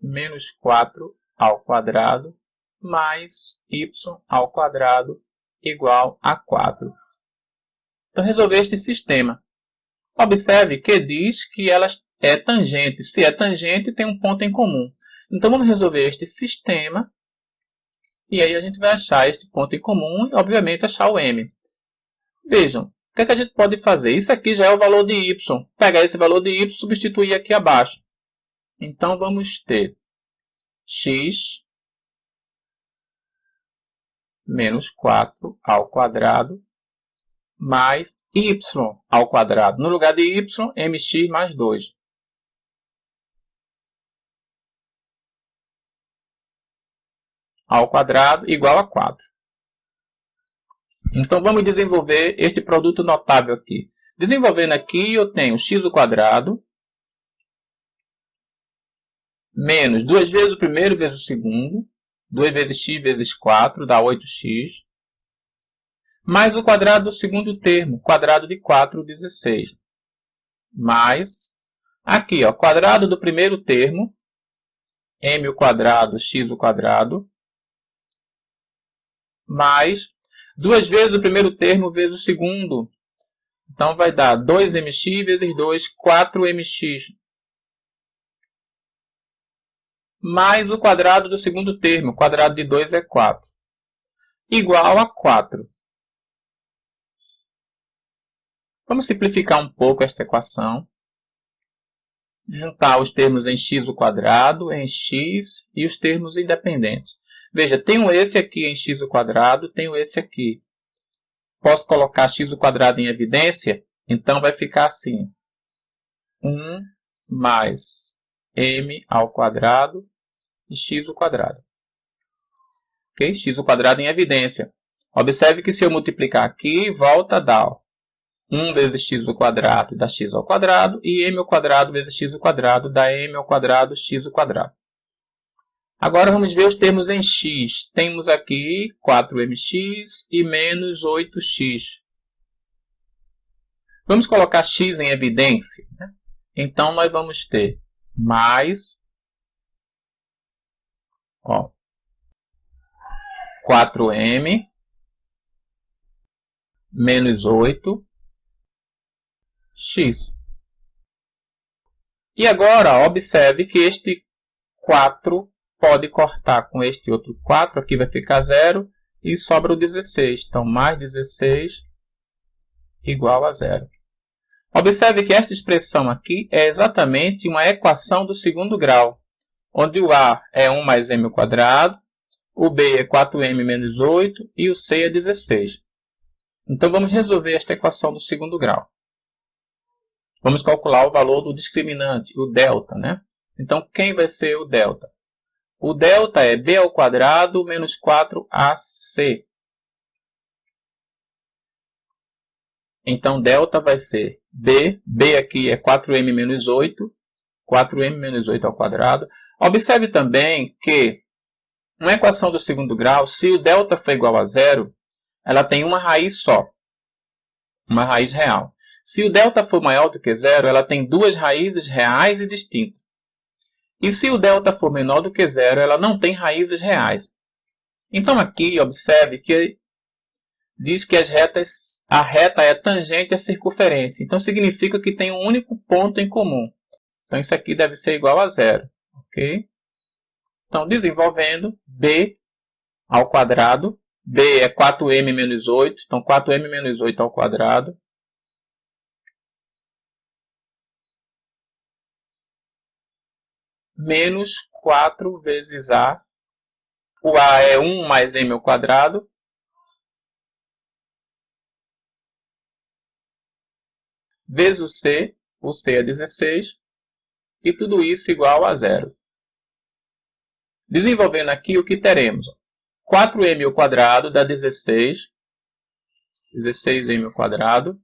menos 4 ao quadrado mais y ao quadrado igual a 4. Então, resolver este sistema. Observe que diz que ela é tangente. Se é tangente, tem um ponto em comum. Então, vamos resolver este sistema. E aí a gente vai achar este ponto em comum e, obviamente, achar o m. Vejam, o que é que a gente pode fazer? Isso aqui já é o valor de y. Pegar esse valor de y e substituir aqui abaixo. Então, vamos ter x menos 4 ao quadrado mais y ao quadrado. No lugar de y, mx mais 2. Ao quadrado igual a 4. Então, vamos desenvolver este produto notável aqui. Desenvolvendo aqui, eu tenho x ao quadrado menos 2 vezes o primeiro vezes o segundo. 2 vezes x vezes 4 dá 8x. Mais o quadrado do segundo termo, quadrado de 4, 16. Mais, aqui, ó, quadrado do primeiro termo, m ao quadrado, x ao quadrado. Mais 2 vezes o primeiro termo vezes o segundo. Então, vai dar 2mx vezes 2, 4mx. Mais o quadrado do segundo termo. O quadrado de 2 é 4. Igual a 4. Vamos simplificar um pouco esta equação. Juntar os termos em x ao quadrado, em x e os termos independentes. Veja, tenho esse aqui em x ao quadrado, tenho esse aqui. Posso colocar x ao quadrado em evidência? Então, vai ficar assim. 1 mais m ao quadrado e x ao quadrado. Ok? X ao quadrado em evidência. Observe que se eu multiplicar aqui, volta a dar 1 vezes x ao quadrado dá x ao quadrado. E m ao quadrado vezes x ao quadrado dá m ao quadrado x ao quadrado. Agora vamos ver os termos em x. Temos aqui 4mx e menos 8x. Vamos colocar x em evidência, né? Então, nós vamos ter mais 4m menos 8x. E agora, observe que este 4 pode cortar com este outro 4, aqui vai ficar 0, e sobra o 16. Então, mais 16 igual a 0. Observe que esta expressão aqui é exatamente uma equação do segundo grau, onde o A é 1 mais m ao quadrado, o B é 4m menos 8 e o C é 16. Então, vamos resolver esta equação do segundo grau. Vamos calcular o valor do discriminante, o delta, né? Então, quem vai ser o delta? O delta é b ao quadrado menos 4ac. Então, delta vai ser b aqui é 4m menos 8, 4m menos 8 ao quadrado. Observe também que Uma equação do segundo grau, se o delta for igual a zero, ela tem uma raiz só, uma raiz real. Se o delta for maior do que zero, ela tem duas raízes reais e distintas. E se o delta for menor do que zero, ela não tem raízes reais. Então aqui, observe que diz que a reta é tangente à circunferência. Então significa que tem um único ponto em comum. Então isso aqui deve ser igual a zero. Ok? Então desenvolvendo, b ao quadrado. B é 4m menos 8. Então 4m menos 8 ao quadrado. Menos 4 vezes a. O a é 1 mais m ao quadrado. Vezes o c é 16. E tudo isso igual a zero. Desenvolvendo aqui o que teremos? 4m ao quadrado dá 16. 16m ao quadrado.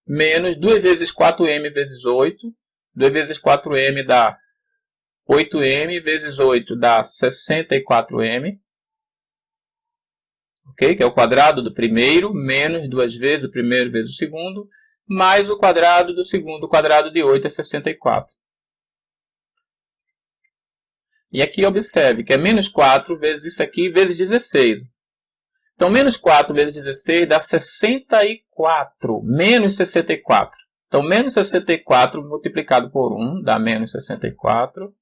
Menos 2 vezes 4m vezes 8. 2 vezes 4m dá 8m vezes 8 dá 64m. Ok? Que é o quadrado do primeiro, menos 2 vezes o primeiro vezes o segundo, mais o quadrado do segundo. O quadrado de 8 é 64. E aqui observe que é menos 4 vezes isso aqui, vezes 16. Então, menos 4 vezes 16 dá 64. Menos 64. Então, menos 64 multiplicado por 1 dá menos 64.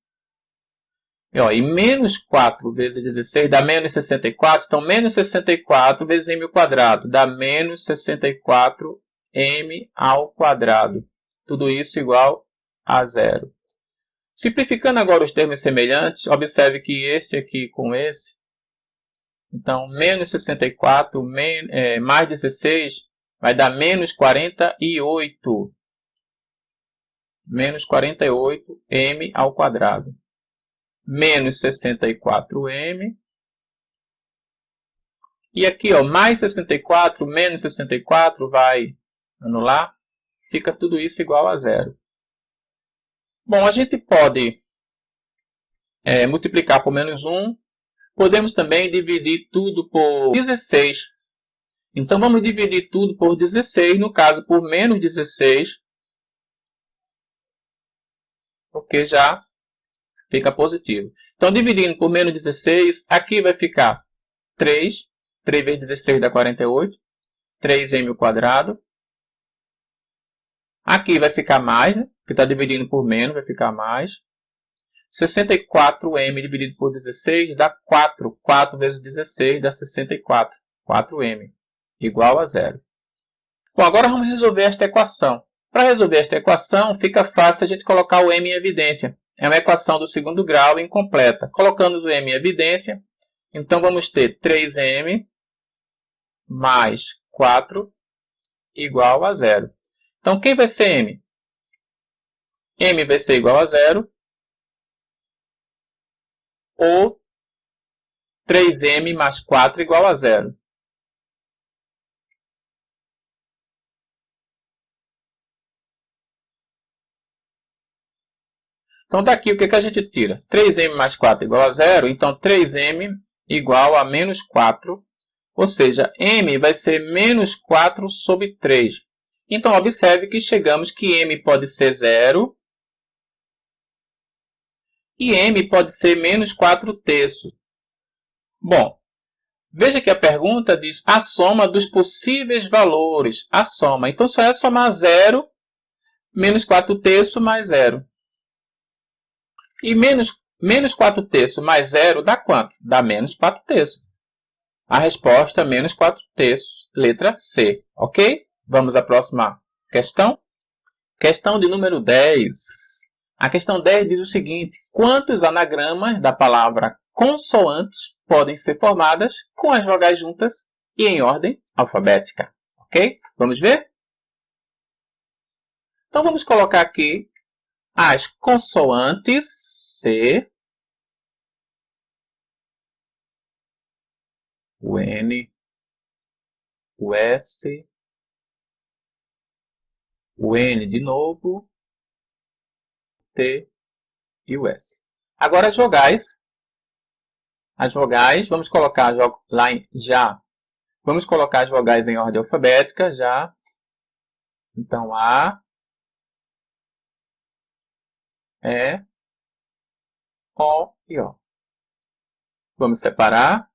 E menos 4 vezes 16 dá menos 64. Então, menos 64 vezes m ao quadrado dá menos 64m ao quadrado. Tudo isso igual a zero. Simplificando agora os termos semelhantes, observe que esse aqui com esse. Então, menos 64 mais 16 vai dar menos 48. Menos 48m ao quadrado. Menos 64m. E aqui, ó, mais 64, menos 64 vai anular. Fica tudo isso igual a zero. Bom, a gente pode multiplicar por menos 1. Podemos também dividir tudo por 16. Então, vamos dividir tudo por 16, no caso, por menos 16. Porque já fica positivo. Então, dividindo por menos 16, aqui vai ficar 3. 3 vezes 16 dá 48. 3m ao quadrado. Aqui vai ficar mais, né? Porque está dividindo por menos, vai ficar mais. 64m dividido por 16 dá 4. 4 vezes 16 dá 64. 4m. Igual a zero. Bom, agora vamos resolver esta equação. Para resolver esta equação, fica fácil a gente colocar o m em evidência. É uma equação do segundo grau incompleta. Colocando o m em evidência, então vamos ter 3m mais 4 igual a zero. Então, quem vai ser m? M vai ser igual a zero. Ou 3m mais 4 igual a zero. Então, daqui o que a gente tira? 3m mais 4 igual a zero. Então, 3m igual a menos 4. Ou seja, m vai ser menos 4 sobre 3. Então, observe que chegamos que m pode ser zero. E m pode ser menos 4 terços. Bom, veja que a pergunta diz a soma dos possíveis valores. A soma. Então, só é somar 0, menos 4 terços mais 0. E menos 4 terços mais 0 dá quanto? Dá menos 4 terços. A resposta é menos 4 terços. Letra C. Ok? Vamos à próxima questão. Questão de número 10. A questão 10 diz o seguinte: quantos anagramas da palavra consoantes podem ser formadas com as vogais juntas e em ordem alfabética? Ok? Vamos ver? Então, vamos colocar aqui as consoantes C, o N, o S, o N de novo, T e o S. Agora as vogais. as vogais. Vamos colocar lá já. Vamos colocar as vogais em ordem alfabética já. Então, A, E, O e O. Vamos separar.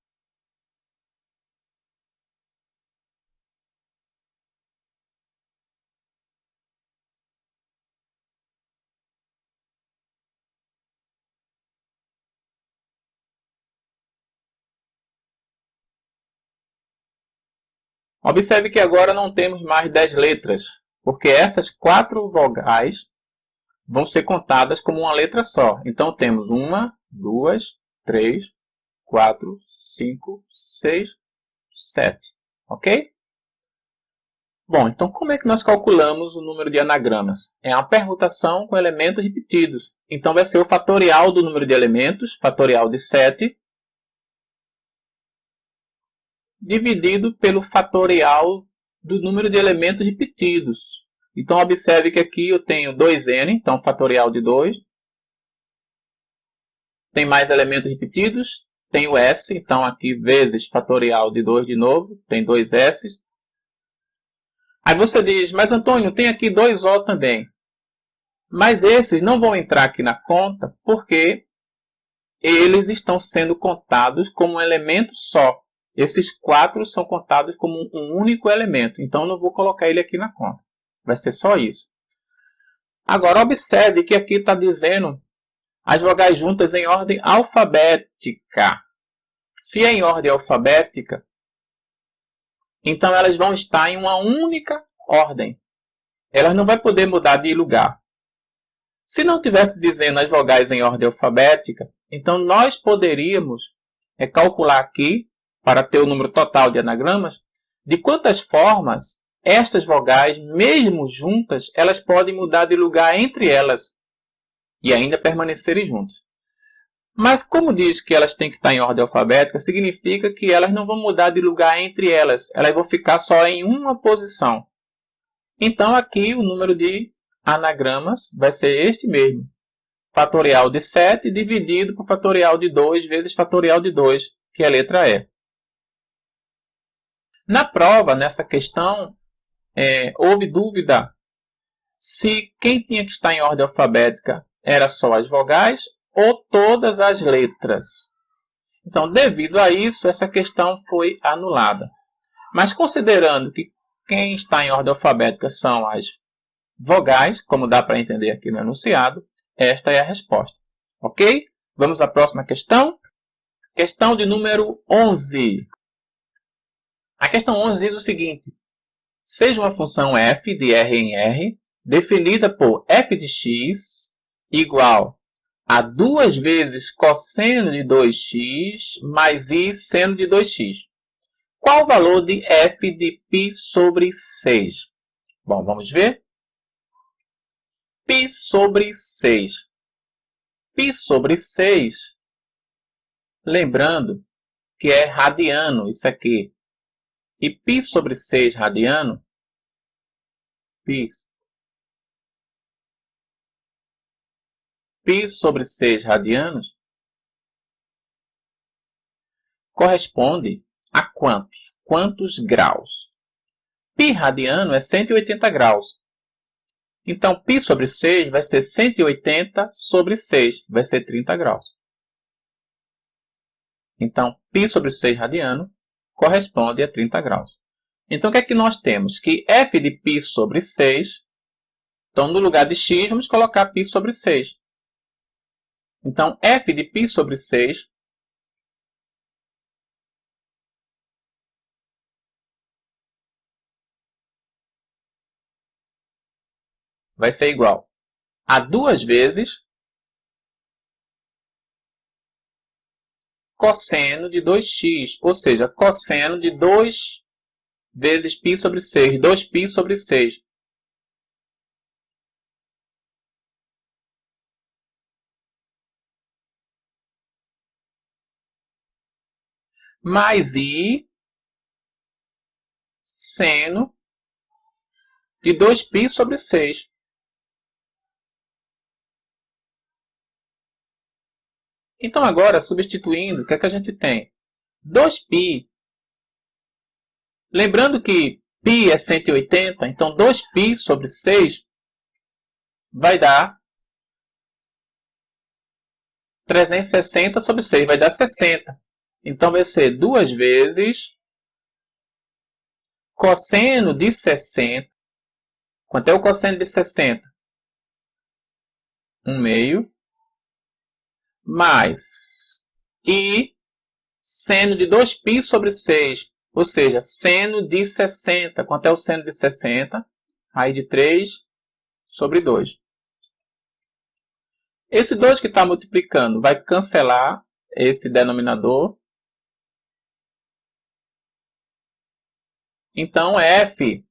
Observe que agora não temos mais 10 letras, porque essas 4 vogais vão ser contadas como uma letra só. Então temos 1, 2, 3, 4, 5, 6, 7. Ok? Bom, então como é que nós calculamos o número de anagramas? É uma permutação com elementos repetidos. Então vai ser o fatorial do número de elementos, fatorial de 7, dividido pelo fatorial do número de elementos repetidos. Então observe que aqui eu tenho 2n, então fatorial de 2. Tem mais elementos repetidos, tem o s, então aqui vezes fatorial de 2 de novo, tem 2s. Aí você diz, mas Antônio, tem aqui 2o também. Mas esses não vão entrar aqui na conta porque eles estão sendo contados como um elemento só. Esses 4 são contados como um único elemento. Então eu não vou colocar ele aqui na conta. Vai ser só isso. Agora observe que aqui está dizendo as vogais juntas em ordem alfabética. Se é em ordem alfabética, então elas vão estar em uma única ordem. Elas não vão poder mudar de lugar. Se não tivesse dizendo as vogais em ordem alfabética, então nós poderíamos calcular aqui, para ter o número total de anagramas, de quantas formas estas vogais, mesmo juntas, elas podem mudar de lugar entre elas e ainda permanecerem juntas. Mas como diz que elas têm que estar em ordem alfabética, significa que elas não vão mudar de lugar entre elas. Elas vão ficar só em uma posição. Então aqui o número de anagramas vai ser este mesmo. Fatorial de 7 dividido por fatorial de 2 vezes fatorial de 2, que é a letra E. Na prova, nessa questão, houve dúvida se quem tinha que estar em ordem alfabética era só as vogais ou todas as letras. Então, devido a isso, essa questão foi anulada. Mas considerando que quem está em ordem alfabética são as vogais, como dá para entender aqui no enunciado, esta é a resposta. Ok? Vamos à próxima questão. Questão de número 11. A questão 11 diz o seguinte. Seja uma função f de R em R, definida por f de x igual a 2 vezes cosseno de 2x mais i seno de 2x. Qual o valor de f de π sobre 6? Bom, vamos ver. Π sobre 6. Π sobre 6, lembrando que é radiano isso aqui. E π sobre 6 radiano, π sobre 6 radianos, corresponde a quantos? Quantos graus? Π radiano é 180 graus. Então, π sobre 6 vai ser 180 sobre 6, vai ser 30 graus. Então, π sobre 6 radiano corresponde a 30 graus. Então, o que é que nós temos? Que f de π sobre 6, então, no lugar de x, vamos colocar π sobre 6. Então, f de π sobre 6 vai ser igual a 2 vezes cosseno de 2x, ou seja, cosseno de 2 vezes π sobre 6, 2π sobre 6. Mais i seno de 2π sobre 6. Então agora, substituindo, o que é que a gente tem? 2π. Lembrando que π é 180, então 2π sobre 6 vai dar 360 sobre 6, vai dar 60. Então vai ser 2 vezes cosseno de 60. Quanto é o cosseno de 60? 1/2. Mais e seno de 2π sobre 6. Ou seja, seno de 60. Quanto é o seno de 60? Raiz de 3 sobre 2. Esse 2 que está multiplicando vai cancelar esse denominador. Então, f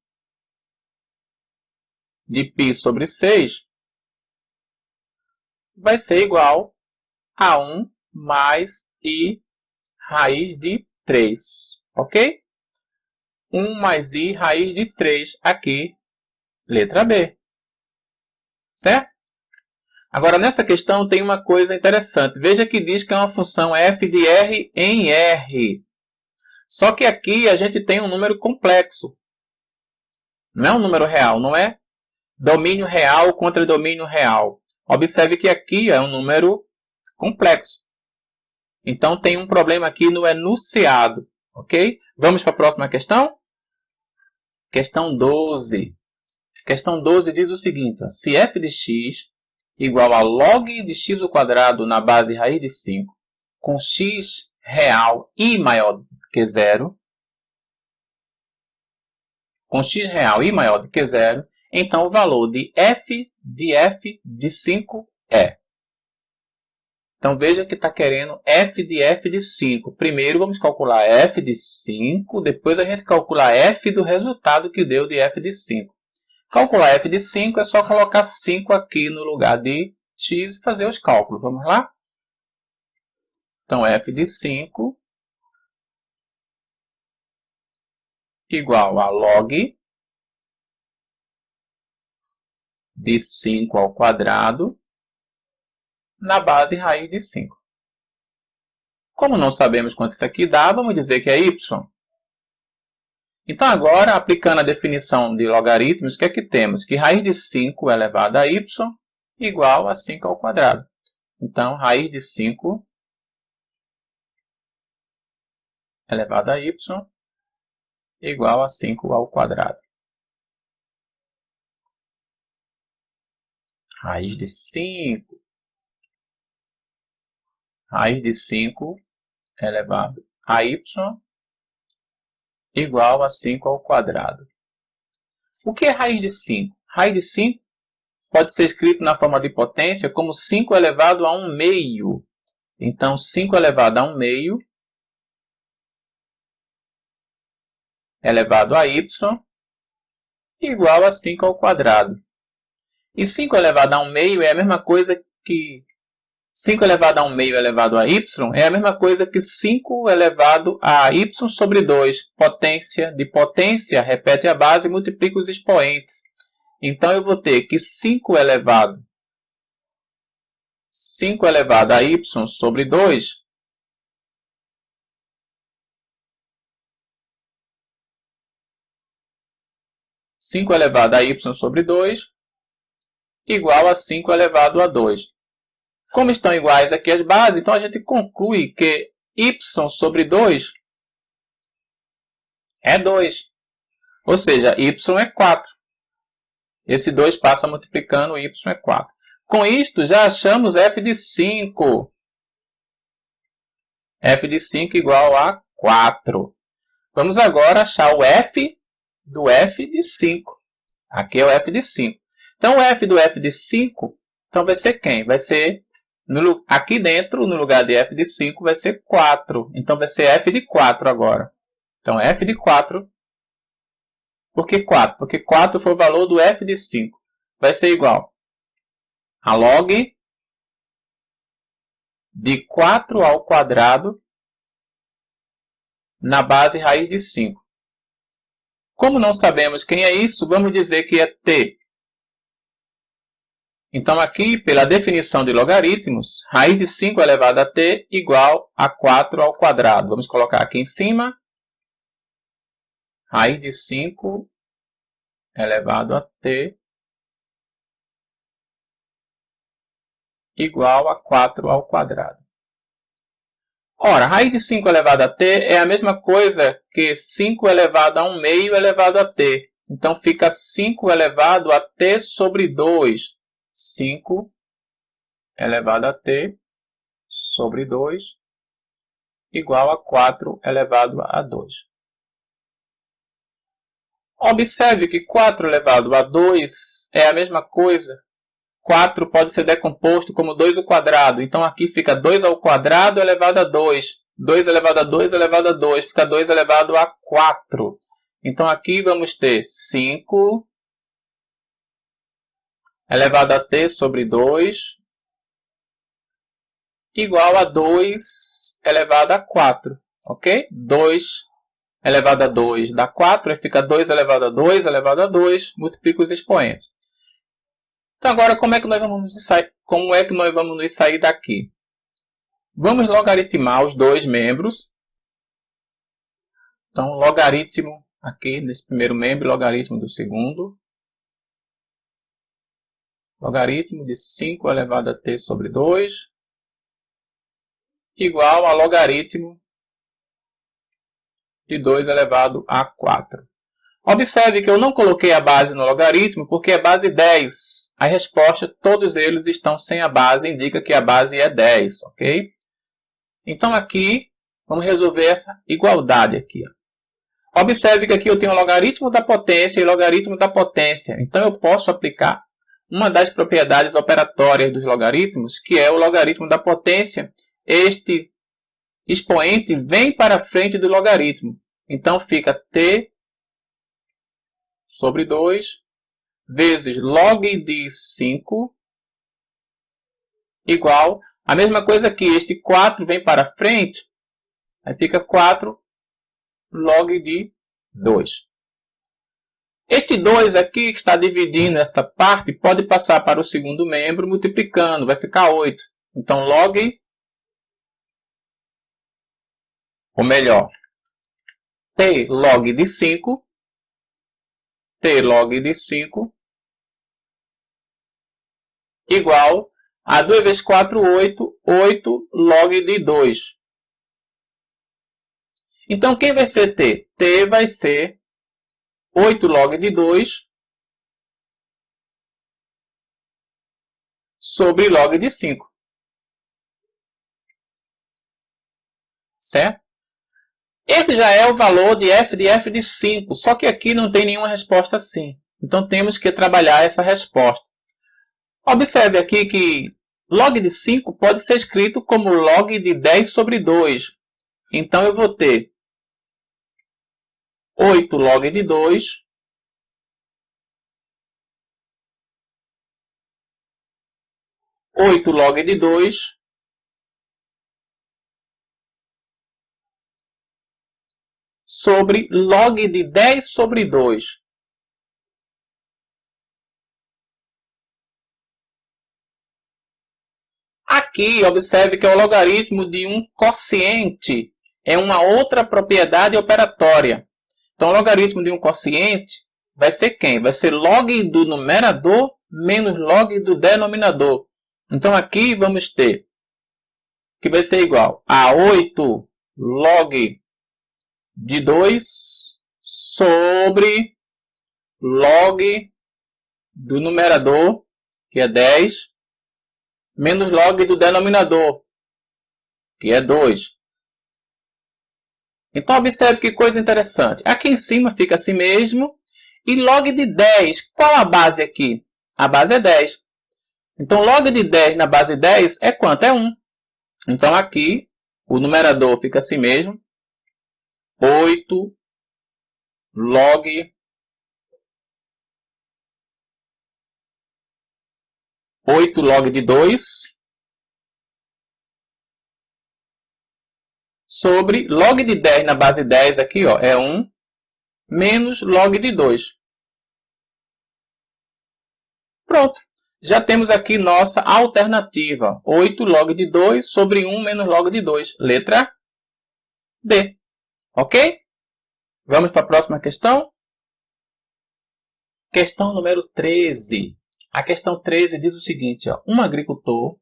de π sobre 6 vai ser igual a 1 mais i raiz de 3. Ok? 1 mais i raiz de 3 aqui, letra B. Certo? Agora, nessa questão tem uma coisa interessante. Veja que diz que é uma função f de r em r. Só que aqui a gente tem um número complexo. Não é um número real, não é domínio real contra domínio real. Observe que aqui é um número complexo. Então tem um problema aqui no enunciado. Ok? Vamos para a próxima questão? Questão 12. Questão 12 diz o seguinte. Ó, se f de x igual a log de x ao quadrado na base raiz de 5, com x real e maior que zero, com x real e maior do que zero, então o valor de f de 5 é. Então veja que está querendo f de 5. Primeiro vamos calcular f de 5, depois a gente calcula f do resultado que deu de f de 5. Calcular f de 5 é só colocar 5 aqui no lugar de x e fazer os cálculos. Vamos lá? Então f de 5 igual a log de 5 ao quadrado na base raiz de 5. Como não sabemos quanto isso aqui dá, vamos dizer que é y. Então agora, aplicando a definição de logaritmos, o que é que temos? Que raiz de 5 elevado a y igual a 5 ao quadrado. Então, raiz de 5 elevado a y igual a 5 ao quadrado. Raiz de 5. Raiz de 5 elevado a y igual a 5 ao quadrado. O que é raiz de 5? Raiz de 5 pode ser escrito na forma de potência como 5 elevado a 1 meio. Então, 5 elevado a 1 meio elevado a y igual a 5 ao quadrado. E 5 elevado a 1 meio é a mesma coisa que 5 elevado a 1 meio elevado a y é a mesma coisa que 5 elevado a y sobre 2. Potência de potência, repete a base e multiplica os expoentes. Então, eu vou ter que 5 elevado a y sobre 2 5 elevado a y sobre 2 igual a 5 elevado a 2. Como estão iguais aqui as bases, então a gente conclui que y sobre 2 é 2. Ou seja, y é 4. Esse 2 passa multiplicando, y é 4. Com isto, já achamos f de 5. F de 5 igual a 4. Vamos agora achar o f do f de 5. Aqui é o f de 5. Então, o f do f de 5, então vai ser quem? Vai ser, aqui dentro, no lugar de f de 5, vai ser 4. Então, vai ser f de 4 agora. Então, f de 4. Por que 4? Porque 4 foi o valor do f de 5. Vai ser igual a log de 4 ao quadrado na base raiz de 5. Como não sabemos quem é isso, vamos dizer que é t. Então aqui, pela definição de logaritmos, raiz de 5 elevado a t igual a 4 ao quadrado. Vamos colocar aqui em cima. Raiz de 5 elevado a t igual a 4 ao quadrado. Ora, raiz de 5 elevado a t é a mesma coisa que 5 elevado a 1 meio elevado a t. Então fica 5 elevado a t sobre 2. 5 elevado a t sobre 2 igual a 4 elevado a 2. Observe que 4 elevado a 2 é a mesma coisa. 4 pode ser decomposto como 2 ao quadrado. Então aqui fica 2 ao quadrado elevado a 2. 2 elevado a 2 elevado a 2. Fica 2 elevado a 4. Então aqui vamos ter 5 elevado a t sobre 2 igual a 2 elevado a 4. Ok? 2 elevado a 2 dá 4. Aí fica 2 elevado a 2 elevado a 2. Multiplica os expoentes. Então agora como é que nós vamos nos sair daqui? Vamos logaritmar os dois membros. Então logaritmo aqui nesse primeiro membro, logaritmo do segundo. Logaritmo de 5 elevado a t sobre 2 igual a logaritmo de 2 elevado a 4. Observe que eu não coloquei a base no logaritmo porque é base 10. A resposta, todos eles estão sem a base, indica que a base é 10, ok? Então aqui, vamos resolver essa igualdade aqui. Observe que aqui eu tenho o logaritmo da potência e logaritmo da potência. Então eu posso aplicar uma das propriedades operatórias dos logaritmos, que é o logaritmo da potência. Este expoente vem para frente do logaritmo. Então fica t sobre 2 vezes log de 5 igual a mesma coisa aqui. Este 4 vem para frente, aí fica 4 log de 2. Este 2 aqui que está dividindo esta parte pode passar para o segundo membro multiplicando, vai ficar 8. Então log, ou melhor, t log de 5 t log de 5 igual a 2 vezes 4, 8, 8 log de 2. Então, quem vai ser t? T vai ser 8 log de 2 sobre log de 5. Certo? Esse já é o valor de f de 5, só que aqui não tem nenhuma resposta assim. Então temos que trabalhar essa resposta. Observe aqui que log de 5 pode ser escrito como log de 10 sobre 2. Então eu vou ter 8 log de 2 8 log de 2 sobre log de 10 sobre 2. Aqui, observe que é o logaritmo de um quociente. É uma outra propriedade operatória. Então, o logaritmo de um quociente vai ser quem? Vai ser log do numerador menos log do denominador. Então, aqui vamos ter que vai ser igual a 8 log de 2 sobre log do numerador, que é 10, menos log do denominador, que é 2. Então, observe que coisa interessante. Aqui em cima fica assim mesmo. E log de 10, qual a base aqui? A base é 10. Então, log de 10 na base 10 é quanto? É 1. Então, aqui, o numerador fica assim mesmo. 8 log 8 log de 2 sobre log de 10 na base 10 aqui, ó, é 1 menos log de 2. Pronto. Já temos aqui nossa alternativa. 8 log de 2 sobre 1 menos log de 2. Letra D. Ok? Vamos para a próxima questão? Questão número 13. A questão 13 diz o seguinte. Ó, um agricultor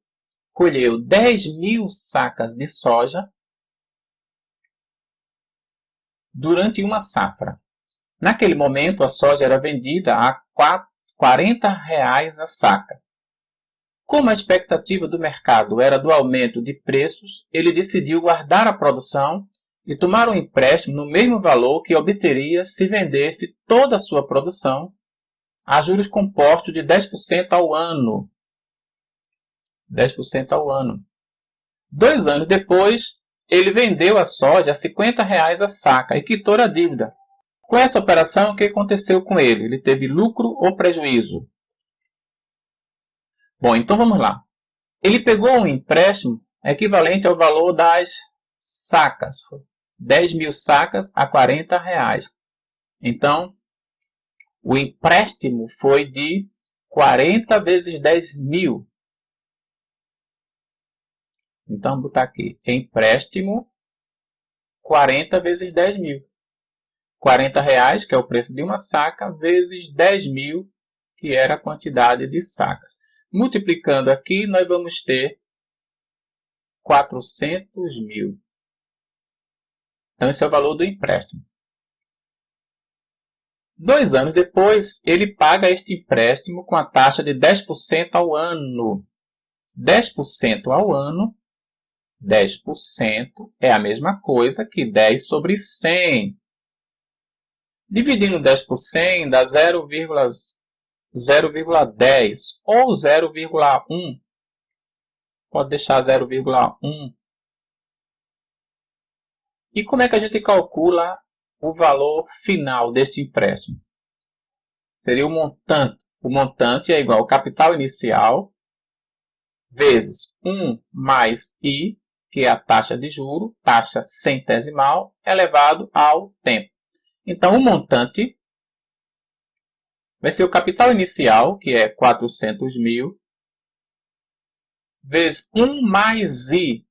colheu 10.000 sacas de soja durante uma safra. Naquele momento, a soja era vendida a R$40 a saca. Como a expectativa do mercado era do aumento de preços, ele decidiu guardar a produção e tomar um empréstimo no mesmo valor que obteria se vendesse toda a sua produção a juros compostos de 10% ao ano. 10% ao ano. 2 anos depois, ele vendeu a soja a R$50 a saca e quitou a dívida. Com essa operação, o que aconteceu com ele? Ele teve lucro ou prejuízo? Bom, então vamos lá. Ele pegou um empréstimo equivalente ao valor das sacas. 10.000 sacas a R$40. Então, o empréstimo foi de 40 vezes 10.000. Então, vou botar aqui. Empréstimo 40 vezes 10.000. R$40, que é o preço de uma saca, vezes 10.000, que era a quantidade de sacas. Multiplicando aqui, nós vamos ter 400.000. Então, esse é o valor do empréstimo. 2 anos depois, ele paga este empréstimo com a taxa de 10% ao ano. 10% ao ano, 10% é a mesma coisa que 10 sobre 100. Dividindo 10 por 100 dá 0,10 ou 0,1. Pode deixar 0,1. E como é que a gente calcula o valor final deste empréstimo? Seria o montante. O montante é igual ao capital inicial vezes 1 mais I, que é a taxa de juro, taxa centesimal, elevado ao tempo. Então, o montante vai ser o capital inicial, que é 400.000, vezes 1 mais I.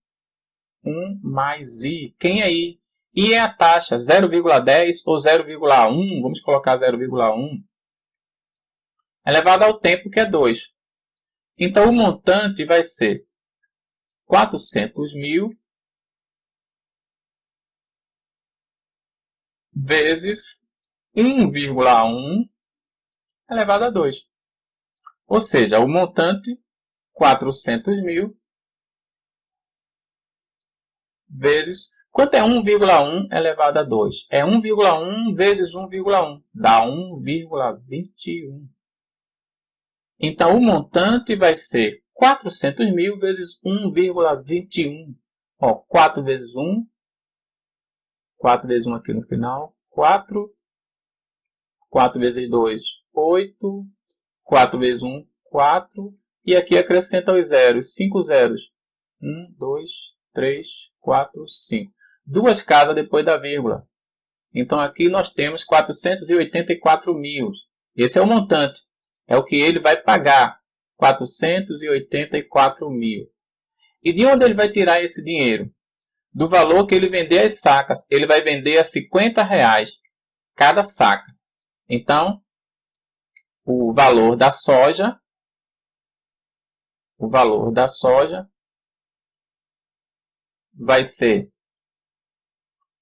1 mais I. Quem é I? I é a taxa, 0,10 ou 0,1. Vamos colocar 0,1. Elevado ao tempo, que é 2. Então, o montante vai ser 400.000 vezes 1,1 elevado a 2. Ou seja, o montante 400.000 vezes... Quanto é 1,1 elevado a 2? É 1,1 vezes 1,1. Dá 1,21. Então, o montante vai ser 400.000 vezes 1,21. 4 vezes 1. 4 vezes 1 aqui no final. 4. 4 vezes 2, 8. 4 vezes 1, 4. E aqui acrescenta os zeros. 5 zeros. 1, 2, 3, 4, 5. 2 casas depois da vírgula. Então aqui nós temos 484.000. Esse é o montante. É o que ele vai pagar. 484.000. E de onde ele vai tirar esse dinheiro? Do valor que ele vender as sacas. Ele vai vender a R$50 cada saca. Então, o valor da soja vai ser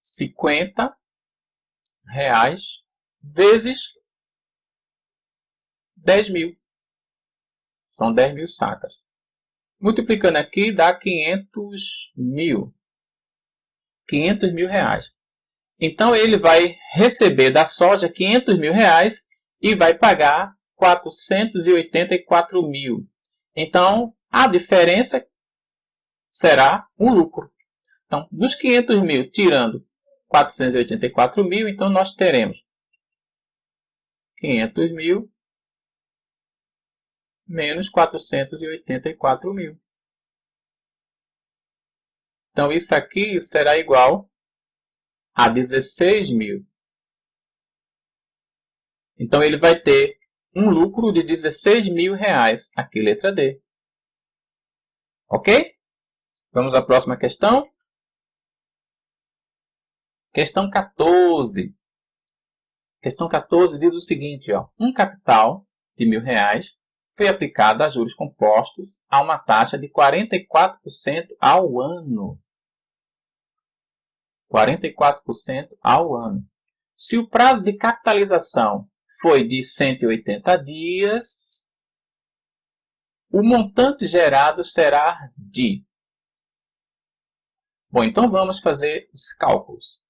R$50 vezes 10.000. São 10.000 sacas. Multiplicando aqui dá 500.000. 500.000 reais. Então, ele vai receber da soja R$500.000 e vai pagar 484.000. Então, a diferença será um lucro. Então, dos 500.000 tirando 484.000, então nós teremos 500.000 menos 484.000. Então, isso aqui será igual a 16.000. Então, ele vai ter um lucro de R$16.000. Aqui, letra D. Ok? Vamos à próxima questão. Questão 14. Questão 14 diz o seguinte, ó. Um capital de R$1.000 foi aplicado a juros compostos a uma taxa de 44% ao ano. 44% ao ano. Se o prazo de capitalização foi de 180 dias, o montante gerado será de... Bom, então vamos fazer os cálculos.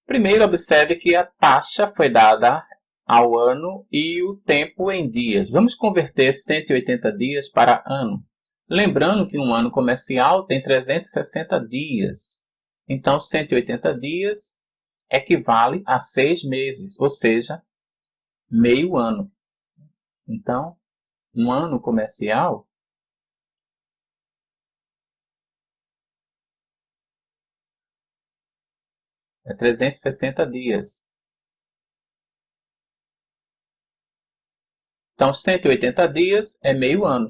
Primeiro, observe que a taxa foi dada ao ano e o tempo em dias. Vamos converter 180 dias para ano. Lembrando que um ano comercial tem 360 dias. Então, 180 dias equivale a 6 meses, ou seja, meio ano. Então, um ano comercial é 360 dias. Então, 180 dias é meio ano.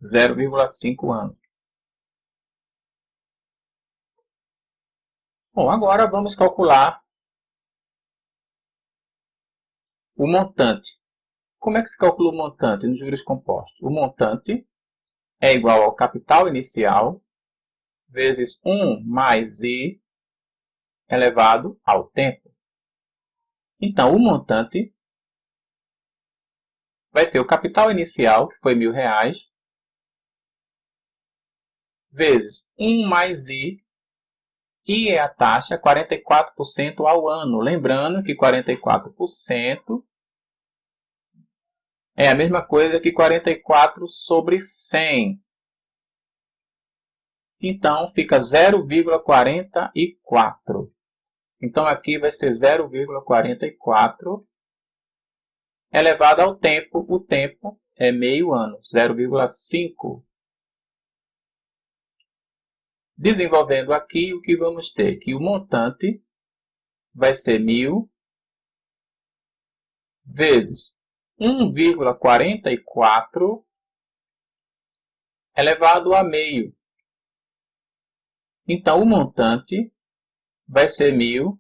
Zero vírgula cinco anos. Bom, agora vamos calcular o montante. Como é que se calcula o montante nos juros compostos? O montante é igual ao capital inicial vezes 1 mais I elevado ao tempo. Então, o montante vai ser o capital inicial, que foi R$1.000, vezes 1 mais I. I é a taxa, 44% ao ano. Lembrando que 44% é a mesma coisa que 44 sobre 100. Então, fica 0,44. Então, aqui vai ser 0,44 elevado ao tempo. O tempo é meio ano, 0,5. Desenvolvendo aqui, o que vamos ter? Que o montante vai ser 1.000 vezes 1,44 elevado a meio. Então, o montante vai ser 1.000,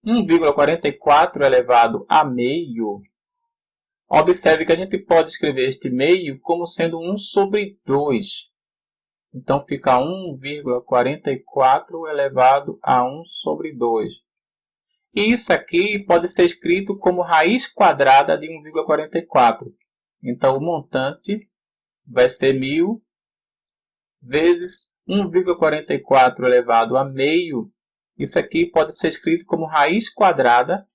1,44 elevado a meio. Observe que a gente pode escrever este meio como sendo 1 sobre 2. Então, fica 1,44 elevado a 1 sobre 2. E isso aqui pode ser escrito como raiz quadrada de 1,44. Então, o montante vai ser 1.000 vezes 1,44 elevado a meio. Isso aqui pode ser escrito como raiz quadrada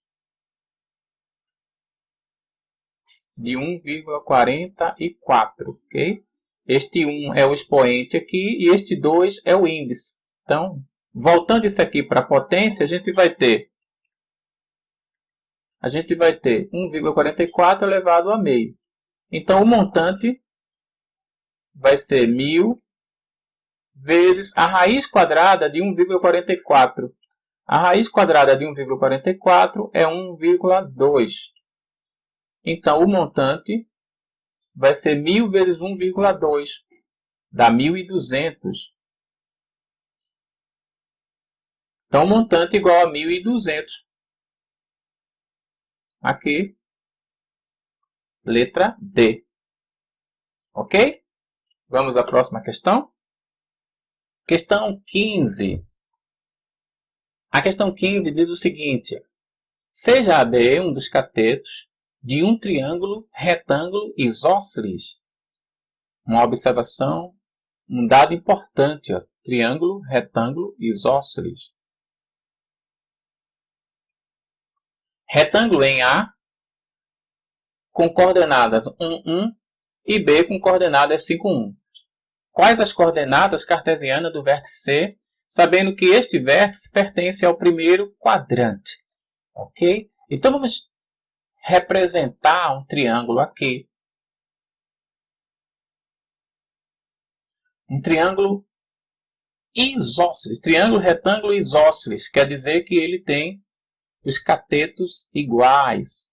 de 1,44, ok? Este 1 é o expoente aqui e este 2 é o índice. Então, voltando isso aqui para a potência, a gente vai ter 1,44 elevado a meio. Então, o montante vai ser 1.000 vezes a raiz quadrada de 1,44. A raiz quadrada de 1,44 é 1,2. Então, o montante vai ser 1.000 vezes 1,2. Dá 1.200. Então, o montante é igual a 1.200. Aqui, letra D. Ok? Vamos à próxima questão. Questão 15. A questão 15 diz o seguinte. Seja AB um dos catetos de um triângulo retângulo isósceles. Uma observação, um dado importante. Ó. Triângulo retângulo isósceles. Retângulo em A com coordenadas 1, 1 e B com coordenadas 5, 1. Quais as coordenadas cartesianas do vértice C, sabendo que este vértice pertence ao primeiro quadrante? Ok? Então, vamos representar um triângulo aqui. Um triângulo isósceles. Triângulo, retângulo isósceles. Quer dizer que ele tem os catetos iguais.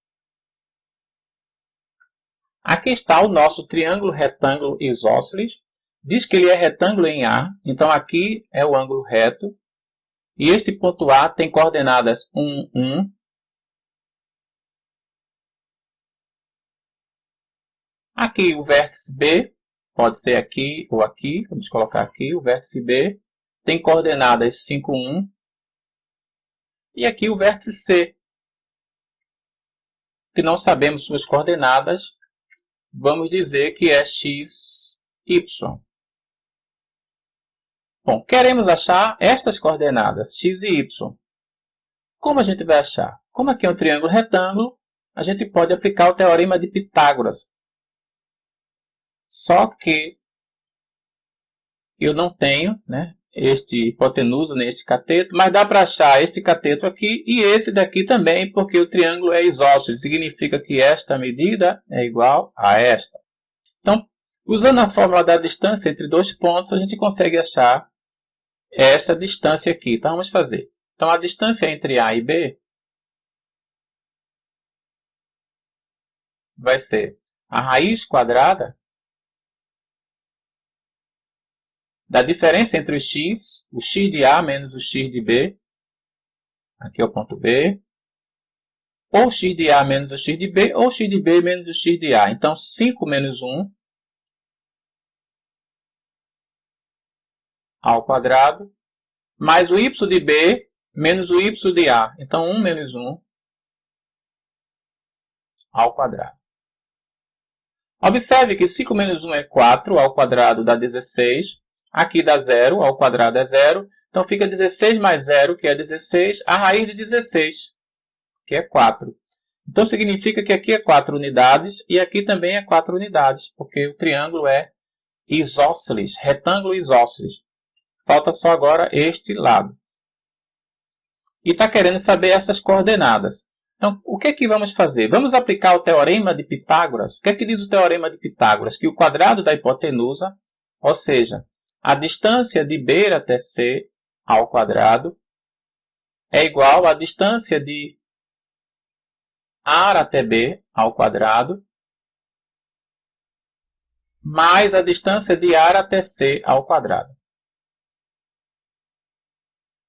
Aqui está o nosso triângulo, retângulo isósceles. Diz que ele é retângulo em A. Então aqui é o ângulo reto. E este ponto A tem coordenadas 1, 1. Aqui o vértice B, pode ser aqui ou aqui, vamos colocar aqui, o vértice B tem coordenadas 5, 1. E aqui o vértice C, que não sabemos suas coordenadas, vamos dizer que é x, y. Bom, queremos achar estas coordenadas, x e y. Como a gente vai achar? Como aqui é um triângulo retângulo, a gente pode aplicar o teorema de Pitágoras. Só que eu não tenho, né, este hipotenusa neste cateto, mas dá para achar este cateto aqui e esse daqui também, porque o triângulo é isósceles, significa que esta medida é igual a esta. Então, usando a fórmula da distância entre dois pontos, a gente consegue achar esta distância aqui. Então, vamos fazer. Então, a distância entre A e B vai ser a raiz quadrada da diferença entre o x de A menos o x de B, aqui é o ponto B, ou x de A menos o x de B, ou x de B menos o x de A. Então, 5 menos 1 ao quadrado, mais o y de B menos o y de A. Então, 1 menos 1 ao quadrado. Observe que 5 menos 1 é 4, ao quadrado dá 16. Aqui dá 0, ao quadrado é 0. Então, fica 16 mais 0, que é 16, a raiz de 16, que é 4. Então, significa que aqui é 4 unidades e aqui também é 4 unidades, porque o triângulo é isósceles, retângulo isósceles. Falta só agora este lado. E está querendo saber essas coordenadas. Então, o que é que vamos fazer? Vamos aplicar o teorema de Pitágoras. O que é que diz o teorema de Pitágoras? Que o quadrado da hipotenusa, ou seja, a distância de B até C ao quadrado, é igual à distância de A até B ao quadrado, mais a distância de A até C ao quadrado.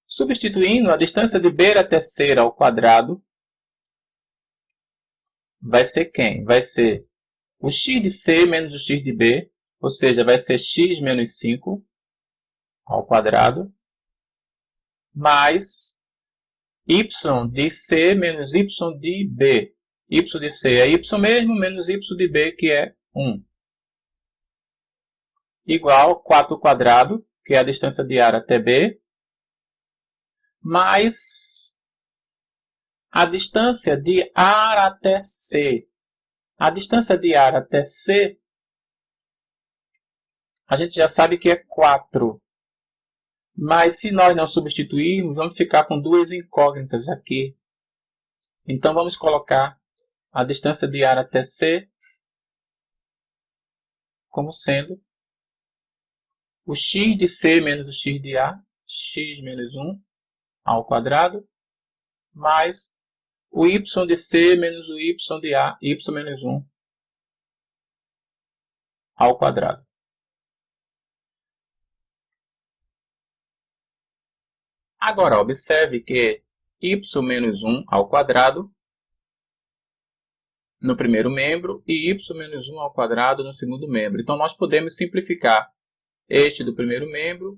Substituindo a distância de B até C ao quadrado, vai ser quem? Vai ser o x de C menos o x de B, ou seja, vai ser x menos 5 ao quadrado, mais y de C menos y de B. Y de C é y mesmo, menos y de B, que é 1. Igual 4 ao quadrado, que é a distância de A até B, mais a distância de A até C. A distância de A até C, a gente já sabe que é 4. Mas se nós não substituirmos, vamos ficar com duas incógnitas aqui. Então, vamos colocar a distância de A até C como sendo o x de C menos o x de A, x menos 1 ao quadrado, mais o y de C menos o y de A, y menos 1 ao quadrado. Agora, observe que y menos 1 ao quadrado no primeiro membro e y menos 1 ao quadrado no segundo membro. Então, nós podemos simplificar este do primeiro membro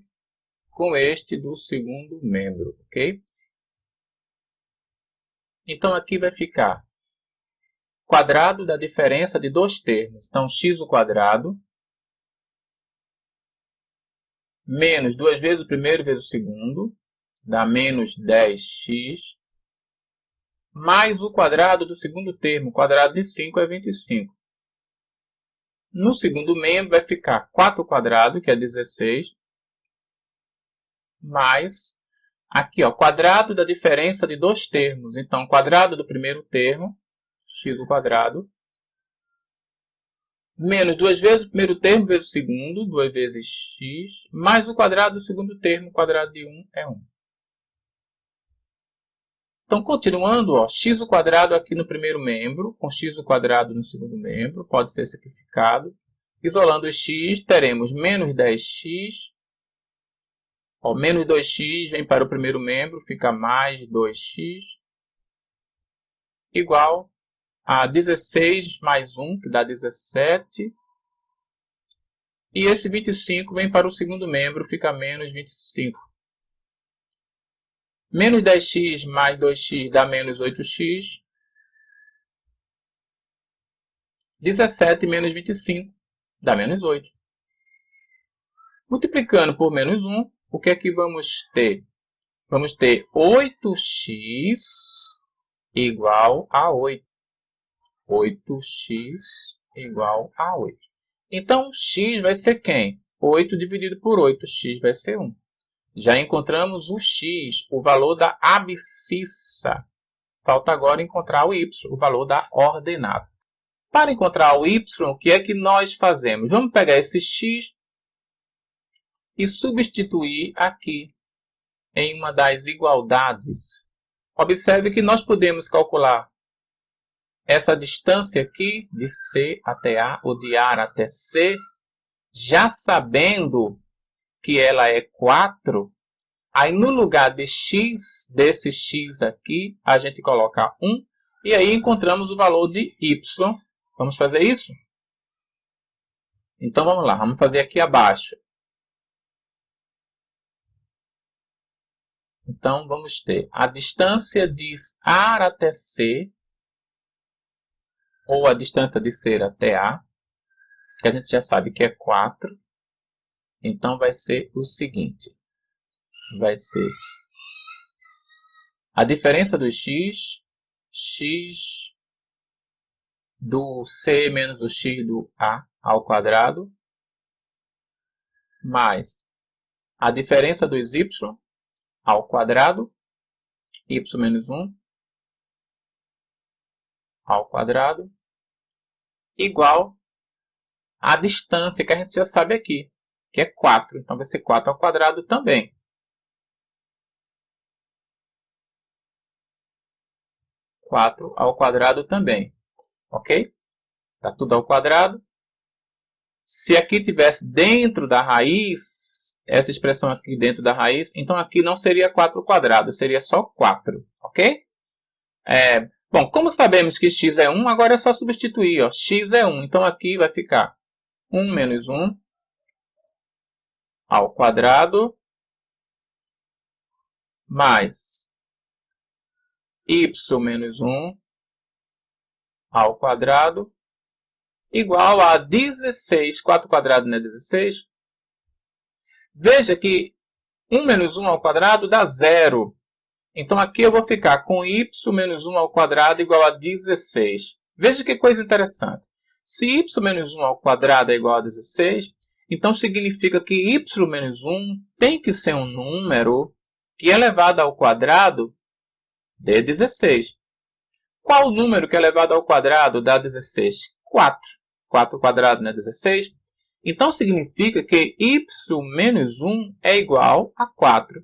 com este do segundo membro, ok? Então, aqui vai ficar quadrado da diferença de dois termos. Então, x ao quadrado menos 2 vezes o primeiro vezes o segundo, dá menos 10x, mais o quadrado do segundo termo. O quadrado de 5 é 25. No segundo membro vai ficar 4 ao quadrado, que é 16, mais, aqui, ó, quadrado da diferença de dois termos. Então, quadrado do primeiro termo, x ao quadrado, menos 2 vezes o primeiro termo vezes o segundo, 2 vezes x, mais o quadrado do segundo termo, o quadrado de 1 é 1. Então, continuando, ó, x ao quadrado aqui no primeiro membro, com x ao quadrado no segundo membro, pode ser simplificado. Isolando o x, teremos menos 10x, ó, menos 2x vem para o primeiro membro, fica mais 2x, igual a 16 mais 1, que dá 17. E esse 25 vem para o segundo membro, fica menos 25. Menos 10x mais 2x dá menos 8x. 17 menos 25 dá menos 8. Multiplicando por menos 1, o que é que vamos ter? Vamos ter 8x igual a 8. 8x igual a 8. Então, x vai ser quem? 8 dividido por 8, x vai ser 1. Já encontramos o x, o valor da abscissa. Falta agora encontrar o y, o valor da ordenada. Para encontrar o y, o que é que nós fazemos? Vamos pegar esse x e substituir aqui em uma das igualdades. Observe que nós podemos calcular essa distância aqui de C até A, ou de A até C, já sabendo que ela é 4, aí no lugar de x, desse x aqui, a gente coloca 1, e aí encontramos o valor de y. Vamos fazer isso? Então vamos lá, vamos fazer aqui abaixo. Então vamos ter a distância de A até C, ou a distância de C até A, que a gente já sabe que é 4. Então vai ser o seguinte. Vai ser a diferença do x, x do C menos o x do A ao quadrado, mais a diferença dos y ao quadrado, y menos 1 ao quadrado, igual a distância que a gente já sabe aqui, que é 4. Então vai ser 4 ao quadrado também. 4 ao quadrado também. Ok? Está tudo ao quadrado. Se aqui tivesse dentro da raiz, essa expressão aqui dentro da raiz, então aqui não seria 4 ao quadrado, seria só 4. Ok? Bom, como sabemos que x é 1, agora é só substituir. Ó. X é 1, então aqui vai ficar 1 menos 1 ao quadrado mais y menos 1 ao quadrado igual a 16. 4 ao quadrado não é 16? Veja que 1 menos 1 ao quadrado dá 0. Então aqui eu vou ficar com y menos 1 ao quadrado igual a 16. Veja que coisa interessante. Se y menos 1 ao quadrado é igual a 16, então significa que y menos 1 tem que ser um número que elevado ao quadrado dê 16. Qual número que elevado ao quadrado dá 16? 4. 4 ao quadrado não é 16? Então significa que y menos 1 é igual a 4.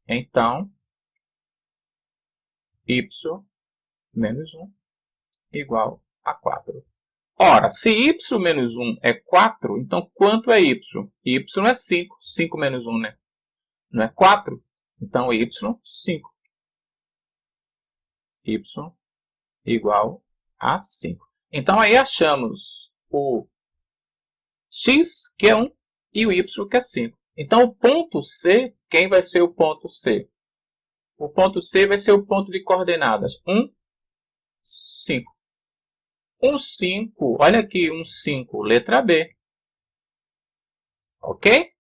Então, y menos 1 igual a 4. Ora, se y menos 1 é 4, então quanto é y? Y é 5. 5 menos 1, né? Não é 4? Então, y, 5. Y igual a 5. Então, aí achamos o x, que é 1, e o y, que é 5. Então, o ponto C, quem vai ser o ponto C? O ponto C vai ser o ponto de coordenadas 1, 5. 1, 5, olha aqui, 1, 5, letra B. Ok?